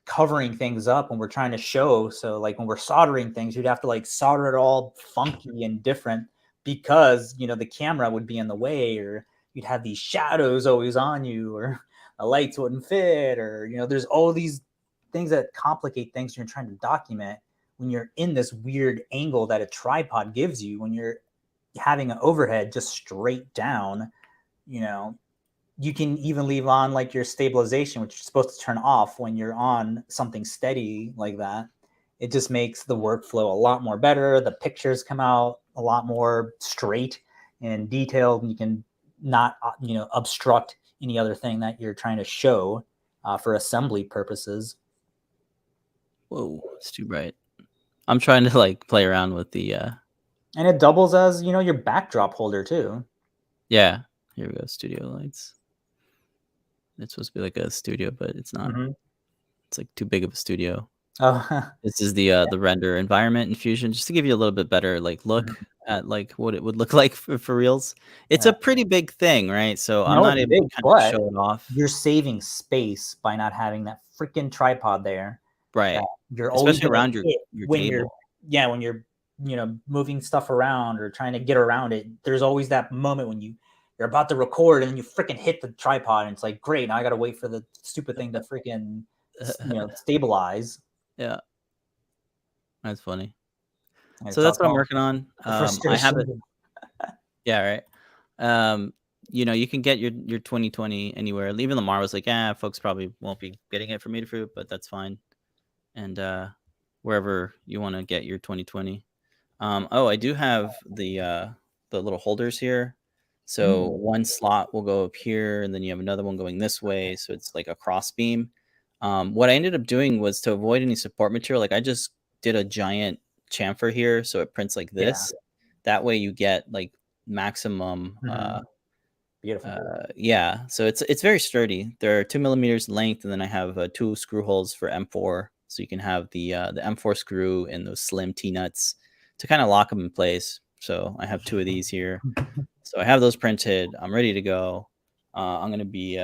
S3: covering things up when we're trying to show. So like when we're soldering things, you'd have to like solder it all funky and different because the camera would be in the way, or you'd have these shadows always on you, or the lights wouldn't fit, or there's all these things that complicate things when you're trying to document when you're in this weird angle that a tripod gives you when you're having an overhead just straight down. You can even leave on like your stabilization, which you're supposed to turn off when you're on something steady like that. It just makes the workflow a lot more better. The pictures come out a lot more straight and detailed, and you can not obstruct any other thing that you're trying to show for assembly purposes.
S2: Whoa, it's too bright. I'm trying to like play around with the
S3: and it doubles as your backdrop holder too.
S2: Yeah, here we go. Studio lights. It's supposed to be like a studio, but it's not. It's like too big of a studio. This is the render environment in Fusion, just to give you a little bit better like look at like what it would look like for reals. It's a pretty big thing, right? So I'm not able to kind of show it off.
S3: You're saving space by not having that freaking tripod there.
S2: Right.
S3: You're always
S2: Especially
S3: gonna
S2: around your
S3: when
S2: table.
S3: when you're moving stuff around or trying to get around it. There's always that moment when you're about to record and then you freaking hit the tripod and it's like, great, now I gotta wait for the stupid thing to freaking stabilize.
S2: Yeah, that's funny.
S3: And
S2: So
S3: it's
S2: that's what I'm
S3: all
S2: working on.
S3: the
S2: I have it.
S3: frustration.
S2: Yeah, right. You can get your 2020 anywhere. Even Lamar was like, "Yeah, folks probably won't be getting it from Adafruit, but that's fine." And wherever you want to get your 2020. I do have the little holders here. So one slot will go up here, and then you have another one going this way. So it's like a cross beam. What I ended up doing was to avoid any support material. Like I just did a giant chamfer here, so it prints like this. That way you get like maximum.
S3: Beautiful.
S2: Yeah, so it's very sturdy. There are 2 millimeters in length, and then I have 2 screw holes for M4, so you can have the M4 screw and those slim T nuts to kind of lock them in place. So I have 2 of these here. So I have those printed. I'm ready to go. I'm going to be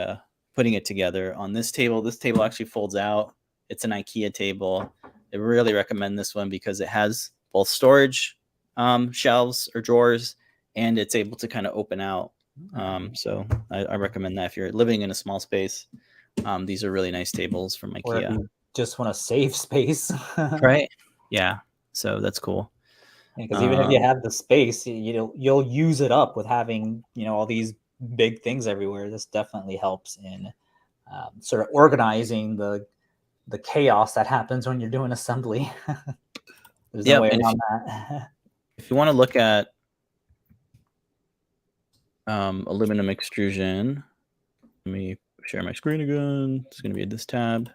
S2: putting it together on this table. This table actually folds out. It's an IKEA table. I really recommend this one because it has both storage shelves or drawers, and it's able to kind of open out. So I recommend that if you're living in a small space. These are really nice tables from IKEA.
S3: Or if you just want to save space.
S2: Right? Yeah. So that's cool.
S3: Because even if you have the space, you'll use it up with having all these big things everywhere. This definitely helps in sort of organizing the chaos that happens when you're doing assembly. There's no way around that.
S2: If you want to look at aluminum extrusion, let me share my screen again. It's going to be at this tab.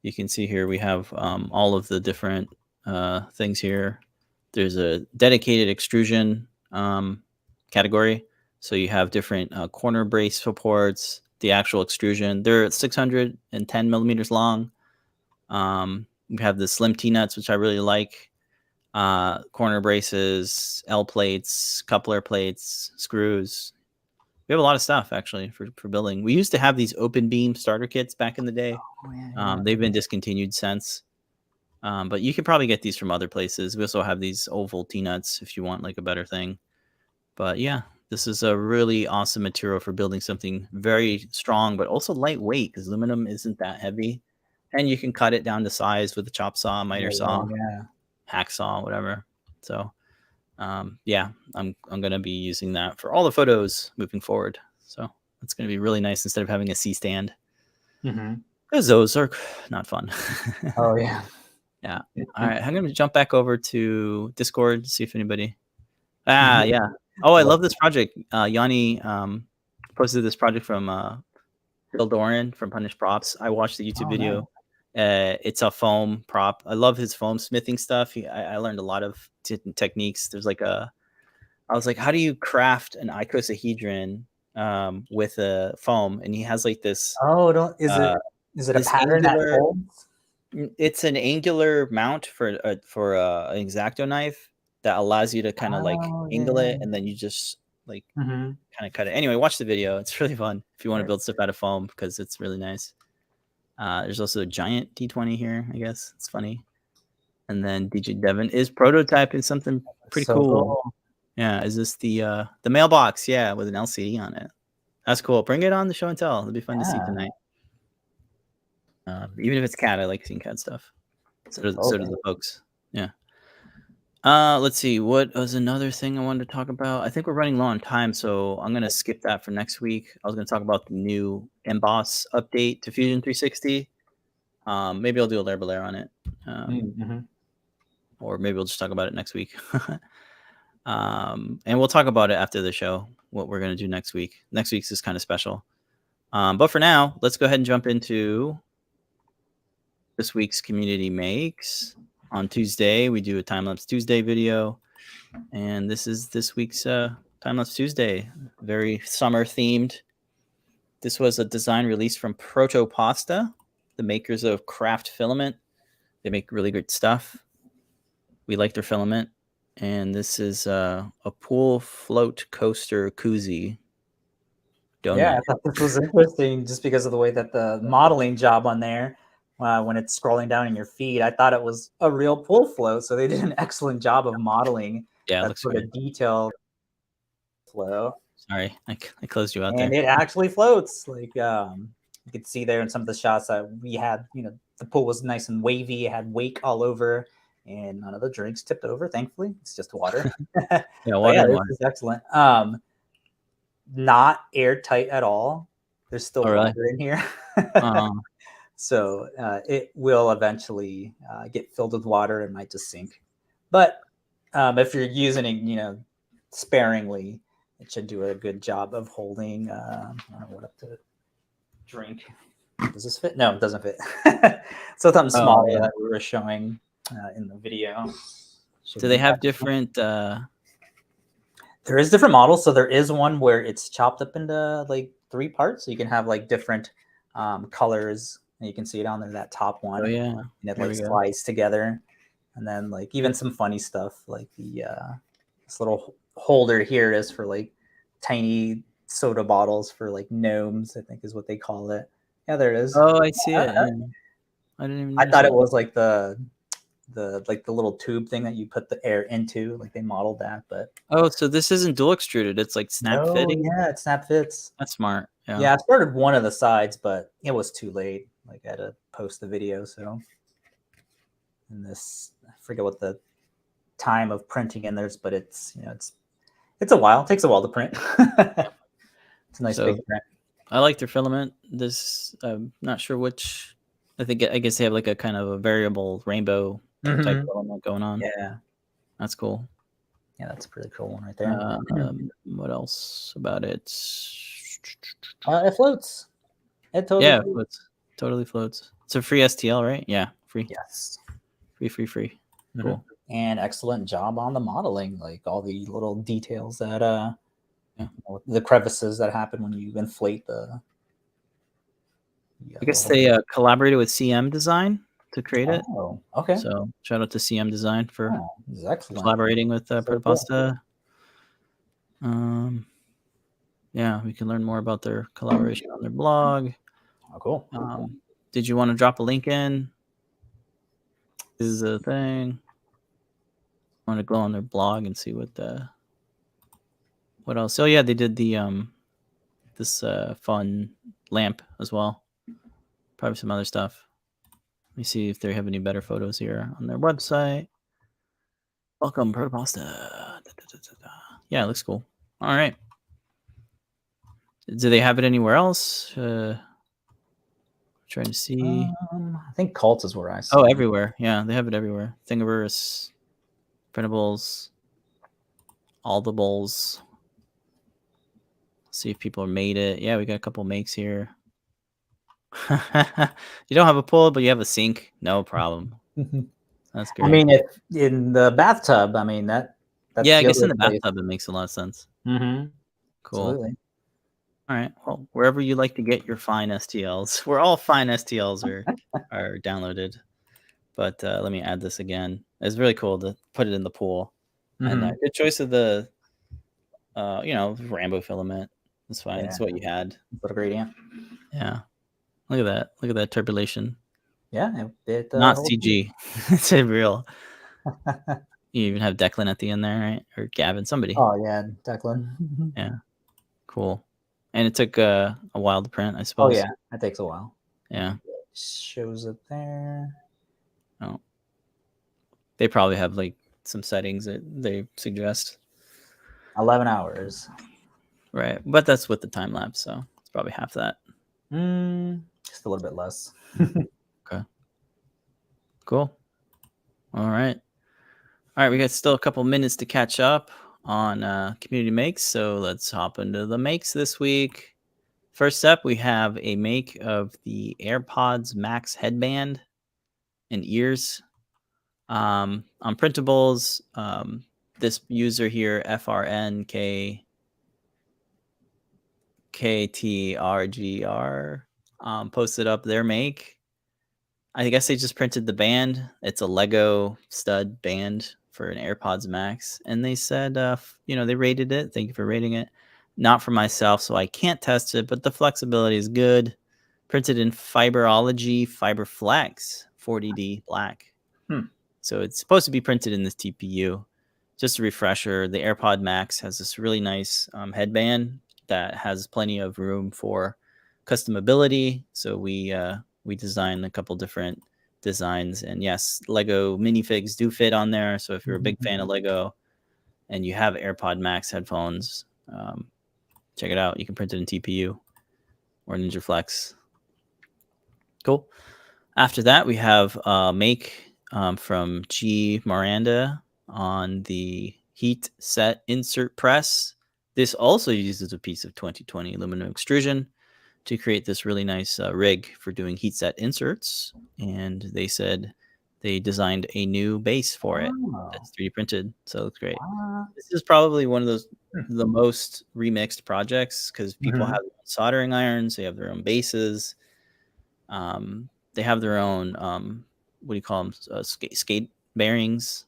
S2: You can see here we have all of the different things here. There's a dedicated extrusion category. So you have different corner brace supports, the actual extrusion. They're 610 millimeters long. We have the slim T-nuts, which I really like. Corner braces, L plates, coupler plates, screws. We have a lot of stuff actually for building. We used to have these open beam starter kits back in the day. They've been discontinued since. But you can probably get these from other places. We also have these oval T-nuts if you want like a better thing. But yeah, this is a really awesome material for building something very strong, but also lightweight because aluminum isn't that heavy. And you can cut it down to size with a chop saw, miter saw, hacksaw, whatever. So yeah, I'm going to be using that for all the photos moving forward. So it's going to be really nice instead of having a C-stand. Because those are not fun.
S3: Oh, yeah.
S2: Yeah. All right. I'm going to jump back over to Discord to see if anybody. Yeah. Oh, I love this project. Yanni posted this project from Bill Doran from Punished Props. I watched the YouTube video. Nice. It's a foam prop. I love his foam smithing stuff. I learned a lot of techniques. There's like I was like, how do you craft an icosahedron with a foam? And he has like this.
S3: Is it a pattern that holds?
S2: It's an angular mount for an X-Acto knife that allows you to kind of angle it, and then you just kind of cut it. Anyway, watch the video. It's really fun if you want to build stuff out of foam because it's really nice. There's also a giant D20 here, I guess. It's funny. And then DJ Devin is prototyping something pretty cool. Yeah, is this the mailbox? Yeah, with an LCD on it. That's cool. Bring it on the show and tell. It'll be fun to see tonight. Even if it's CAD, I like seeing CAD stuff. So do the folks. Yeah. Let's see. What was another thing I wanted to talk about? I think we're running low on time, so I'm going to skip that for next week. I was going to talk about the new emboss update to Fusion 360. Maybe I'll do a layer on it. Or maybe we'll just talk about it next week. And we'll talk about it after the show, what we're going to do next week. Next week's is kind of special. But for now, let's go ahead and jump into this week's Community Makes. On Tuesday, we do a Timelapse Tuesday video. And this is this week's Timelapse Tuesday. Very summer themed. This was a design release from ProtoPasta, the makers of Craft Filament. They make really good stuff. We like their filament. And this is a pool float coaster koozie donut.
S3: Yeah, I thought this was interesting just because of the way that the modeling job on there when it's scrolling down in your feed. I thought it was a real pull flow, so they did an excellent job of modeling that sort of detailed flow.
S2: Sorry, I closed you out
S3: and
S2: there.
S3: It actually floats. Like you could see there in some of the shots that we had, the pool was nice and wavy. It had wake all over, and none of the drinks tipped over. Thankfully, it's just water.
S2: Yeah, water.
S3: This is excellent. Not airtight at all. There's still water in here. So it will eventually get filled with water. It might just sink. But if you're using it, sparingly, it should do a good job of holding. I don't know what up to drink. Does this fit? No, it doesn't fit. So something smaller that we were showing in the video.
S2: Do they have different?
S3: There is different models. So there is one where it's chopped up into like 3 parts. So you can have like different colors. And you can see it on there, that top one.
S2: Oh yeah,
S3: and it like slides together. And then like even some funny stuff like the this little holder here is for like tiny soda bottles for like gnomes, I think is what they call it. Yeah, there it is.
S2: Oh, I see it. I didn't even.
S3: I thought it was like the little tube thing that you put the air into. Like they modeled that, but
S2: so this isn't dual extruded. It's like snap fitting.
S3: Yeah, it snap fits.
S2: That's smart.
S3: Yeah, I started one of the sides, but it was too late. Like I had to post the video, so. And this, I forget what the time of printing in there's, but it's it's a while. It takes a while to print. It's a nice big print.
S2: I like their filament. This I'm not sure which. I guess they have like a kind of a variable rainbow type filament going on.
S3: Yeah,
S2: that's cool.
S3: Yeah, that's a pretty cool one right there.
S2: What else about it?
S3: It floats. It totally
S2: floats. Totally floats. It's a free STL, right? Yeah, free.
S3: Yes.
S2: Free. Cool.
S3: And excellent job on the modeling, like all the little details that the crevices that happen when you inflate the.
S2: I guess they collaborated with CM Design to create it.
S3: Oh, okay.
S2: So shout out to CM Design for
S3: collaborating
S2: with ProtoPasta. Yeah, we can learn more about their collaboration on their blog.
S3: Oh, cool.
S2: Did you want to drop a link in? This is a thing. I want to go on their blog and see what else. Oh yeah, they did the this fun lamp as well. Probably some other stuff. Let me see if they have any better photos here on their website. Welcome, ProtoPasta. Yeah, it looks cool. All right. Do they have it anywhere else? Trying to see.
S3: I think Cult is where I saw.
S2: Oh, everywhere. Yeah, they have it everywhere. Thingiverse, printables, all the bowls. See if people made it. Yeah, we got a couple makes here. You don't have a pool, but you have a sink. No problem. That's great.
S3: I mean, if in the bathtub, I mean that's
S2: I guess in the bathtub it makes a lot of sense.
S3: Mm-hmm.
S2: Cool.
S3: Absolutely.
S2: All right. Well, wherever you like to get your fine STLs, where all fine STLs are downloaded. But let me add this again. It's really cool to put it in the pool. And good choice of the, Rambo filament. That's fine. It's what you had.
S3: What a gradient.
S2: Yeah. Look at that. Look at that turbulation.
S3: Yeah.
S2: Not CG. It's real. You even have Declan at the end there, right? Or Gavin, somebody.
S3: Oh, yeah. Declan.
S2: Yeah. Cool. And it took a while to print, I suppose.
S3: Oh, yeah. It takes a while.
S2: Yeah.
S3: Shows up there.
S2: Oh. They probably have like some settings that they suggest.
S3: 11 hours.
S2: Right. But that's with the time lapse, so it's probably half that.
S3: Just a little bit less.
S2: Okay. Cool. All right. We got still a couple minutes to catch up on community makes, so let's hop into the makes this week. First up, we have a make of the AirPods Max headband and ears. On printables, this user here, FRNKTRGR, posted up their make. I guess they just printed the band. It's a Lego stud band for an AirPods Max. And they said, they rated it. Thank you for rating it. Not for myself, so I can't test it, but the flexibility is good. printed in Fiberology Fiberflex 40D black.
S3: Hmm.
S2: So it's supposed to be printed in this TPU. Just a refresher, the AirPod Max has this really nice headband that has plenty of room for customability. So we designed a couple different designs, and yes, Lego minifigs do fit on there. So if you're a big fan of Lego and you have AirPod Max headphones, check it out. You can print it in TPU or Ninja Flex. Cool. After that, we have Make from G. Miranda on the heat set insert press. This also uses a piece of 2020 aluminum extrusion to create this really nice rig for doing heat set inserts. And they said they designed a new base for it that's 3D printed. So it looks great. This is probably one of those the most remixed projects because people have their own soldering irons, they have their own bases. They have their own what do you call them? Skate bearings,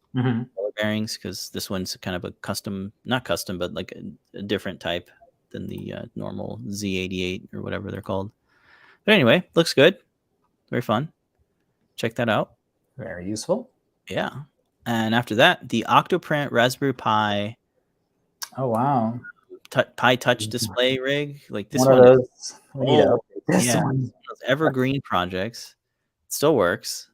S2: bearings. Because this one's kind of a custom, not custom, but like a different type than the normal Z88 or whatever they're called. But anyway, looks good, very fun. Check that out.
S3: Very useful.
S2: Yeah. And after that, the Octoprint Raspberry Pi.
S3: Oh wow!
S2: Pi Touch display rig. Like this
S3: one
S2: one.
S3: Of those, we need to update this
S2: yeah,
S3: one.
S2: Those evergreen projects. It still works.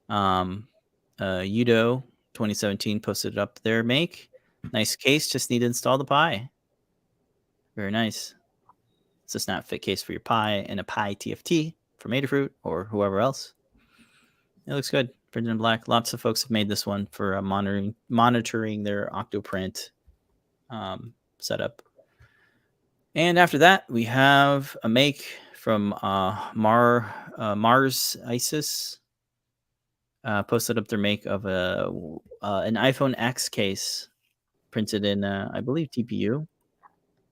S2: Udo 2017 posted up their make. Nice case. Just need to install the Pi. Very nice. It's a snap fit case for your Pi and a Pi TFT from Adafruit or whoever else. It looks good. Printed in black. Lots of folks have made this one for monitoring their Octoprint setup. And after that, we have a make from Mars Isis. Posted up their make of an iPhone X case printed in, I believe, TPU.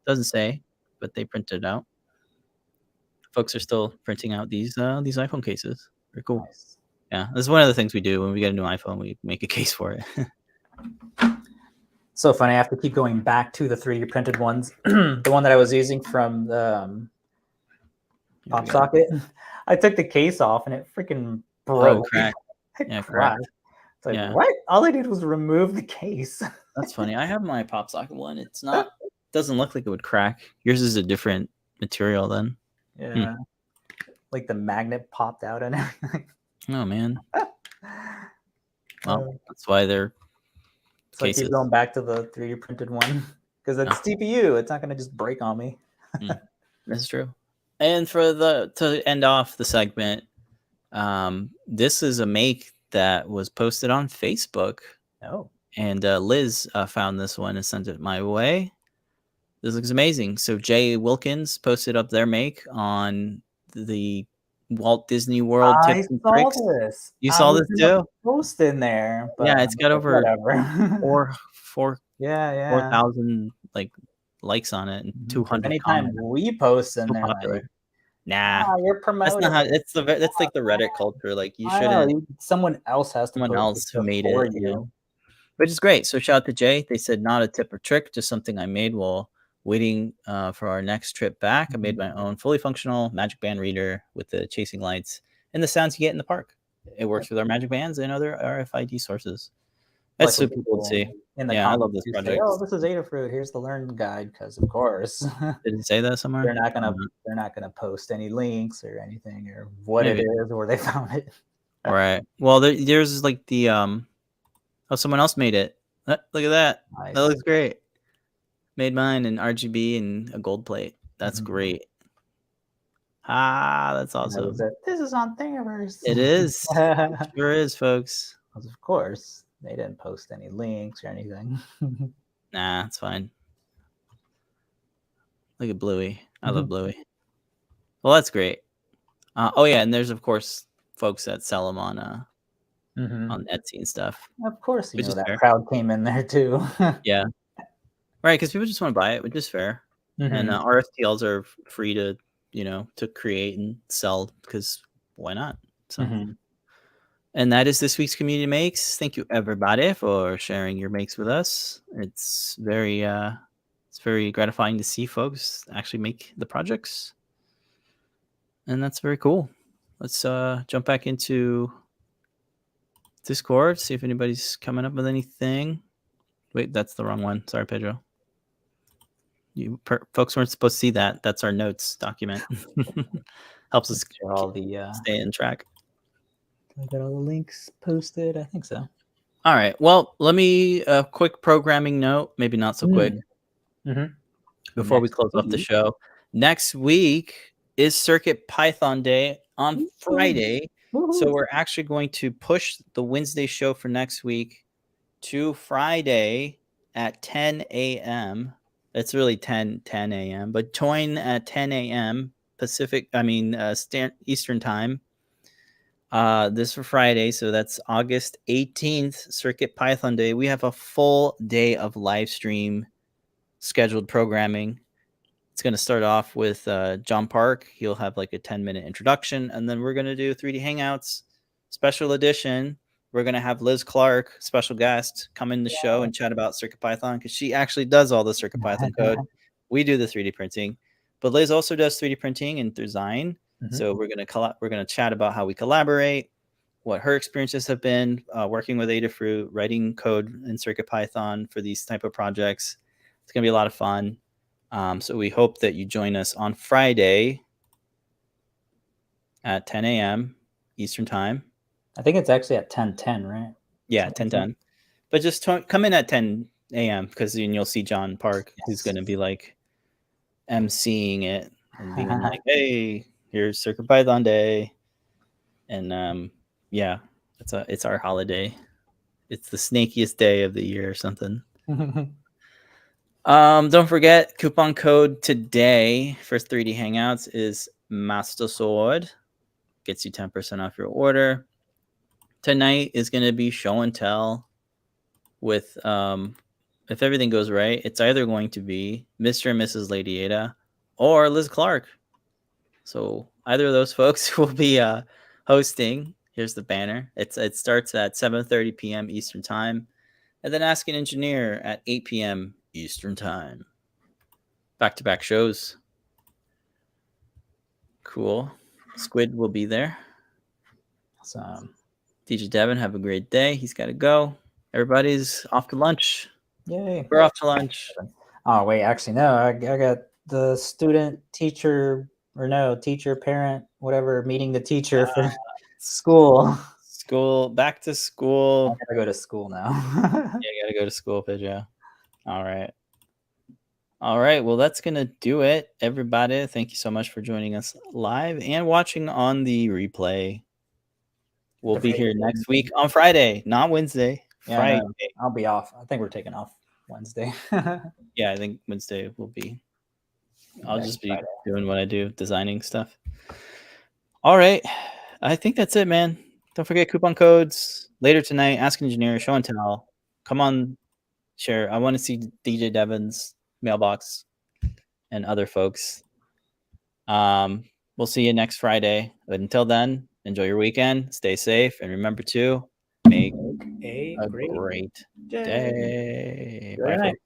S2: Doesn't say, but they printed it out. Folks are still printing out these iPhone cases. Very cool.
S3: Nice.
S2: Yeah, this is one of the things we do when we get a new iPhone. We make a case for it.
S3: So funny. I have to keep going back to the 3D printed ones. The one that I was using from the pop socket. I took the case off and it freaking broke.
S2: Oh, cracked.
S3: Yeah, cracked. It's like, what? All I did was remove the case.
S2: That's funny. I have my pop socket one. It's not. Doesn't look like it would crack. Yours is a different material then.
S3: Yeah. Like the magnet popped out and everything.
S2: Oh man. Well, that's why they're
S3: so cases. I keep going back to the 3D printed one because it's TPU. It's not going to just break on me.
S2: That's true. And for to end off the segment, this is a make that was posted on Facebook.
S3: Oh.
S2: And Liz found this one and sent it my way. This looks amazing. So Jay Wilkins posted up their make on the Walt Disney World tips and tricks.
S3: This.
S2: You saw this too?
S3: Post in there. But
S2: yeah, it's got over
S3: whatever.
S2: 4,000 like likes on it and 200.
S3: Anytime we post in there, like,
S2: nah,
S3: you're promoting.
S2: That's not how. That's like the Reddit culture. Like you shouldn't.
S3: Someone else has to.
S2: Someone else who made it. You. Which is great. So shout out to Jay. They said not a tip or trick, just something I made while waiting for our next trip back. I made my own fully functional Magic Band reader with the chasing lights and the sounds you get in the park. It works with our Magic Bands and other RFID sources. That's super cool to see. Yeah, I love this project.
S3: Oh, this is Adafruit. Here's the learn guide, because of course.
S2: Did it say that somewhere?
S3: They're not gonna post any links or anything or what it is or where they found it.
S2: All right. Well, there's like the oh, someone else made it. Look at that. Nice. That looks great. Made mine in RGB and a gold plate. That's great. That's awesome.
S3: This is on Thingiverse.
S2: It is. It sure is, folks.
S3: Of course, they didn't post any links or anything.
S2: Nah, it's fine. Look at Bluey. I love Bluey. Well, that's great. Oh yeah, and there's of course folks that sell them on Etsy and stuff.
S3: Of course, you know that crowd came in there too.
S2: Yeah. Right, because people just want to buy it, which is fair. And RSTLs are free to, to create and sell because why not? So, and that is this week's Community Makes. Thank you everybody for sharing your makes with us. It's very gratifying to see folks actually make the projects. And that's very cool. Let's jump back into Discord, see if anybody's coming up with anything. Wait, that's the wrong one. Sorry, Pedro. You folks weren't supposed to see that. That's our notes document. Helps us
S3: all the
S2: stay in track.
S3: I got all the links posted. I think so.
S2: All right. Well, let me a quick programming note. Maybe not so quick. Before we close off the show. Next week is Circuit Python Day on Friday. So we're actually going to push the Wednesday show for next week to Friday at 10 a.m. It's really 10 a.m. But join at 10 a.m. Eastern time. This for Friday, so that's August 18th, Circuit Python Day. We have a full day of live stream scheduled programming. It's going to start off with John Park. He'll have like a 10-minute introduction, and then we're going to do 3D Hangouts special edition. We're going to have Liz Clark, special guest, come in the show and chat about Circuit-Python because she actually does all the Circuit-Python code. We do the 3D printing, but Liz also does 3D printing and design. So we're going to chat about how we collaborate, what her experiences have been working with Adafruit, writing code in CircuitPython for these type of projects. It's going to be a lot of fun. So we hope that you join us on Friday at 10 a.m. Eastern time.
S3: I think it's actually at 10:10, right?
S2: Yeah, 10:10. But just come in at 10 a.m. because then you'll see John Park, who's going to be like emceeing it and being like, "Hey, here's CircuitPython Day," and yeah, it's our holiday. It's the snakiest day of the year or something. Don't forget, coupon code today for 3D Hangouts is Master Sword. Gets you 10% off your order. Tonight is going to be show and tell with, if everything goes right, it's either going to be Mr. and Mrs. Lady Ada or Liz Clark. So either of those folks will be hosting. Here's the banner. It starts at 7:30 p.m. Eastern time. And then Ask an Engineer at 8 p.m. Eastern time. Back-to-back shows. Cool. Squid will be there.
S3: Awesome.
S2: DJ Devin, have a great day. He's got to go. Everybody's off to lunch.
S3: Yay.
S2: We're off to lunch.
S3: Oh, wait. Actually, no. I got the teacher, parent, whatever, meeting the teacher for school.
S2: Back to school.
S3: I gotta go to school now.
S2: Yeah, I gotta go to school, Pedro. All right. Well, that's gonna do it, everybody. Thank you so much for joining us live and watching on the replay. We'll be here next week on Friday, not Wednesday. Friday.
S3: I'll be off. I think we're taking off Wednesday.
S2: Yeah, I think Wednesday will be. I'll just be doing what I do, designing stuff. All right. I think that's it, man. Don't forget coupon codes later tonight. Ask Engineer, show and tell. Come on, share. I want to see DJ Devin's mailbox and other folks. We'll see you next Friday. But until then, enjoy your weekend. Stay safe. And remember to make a great day. Bye, folks.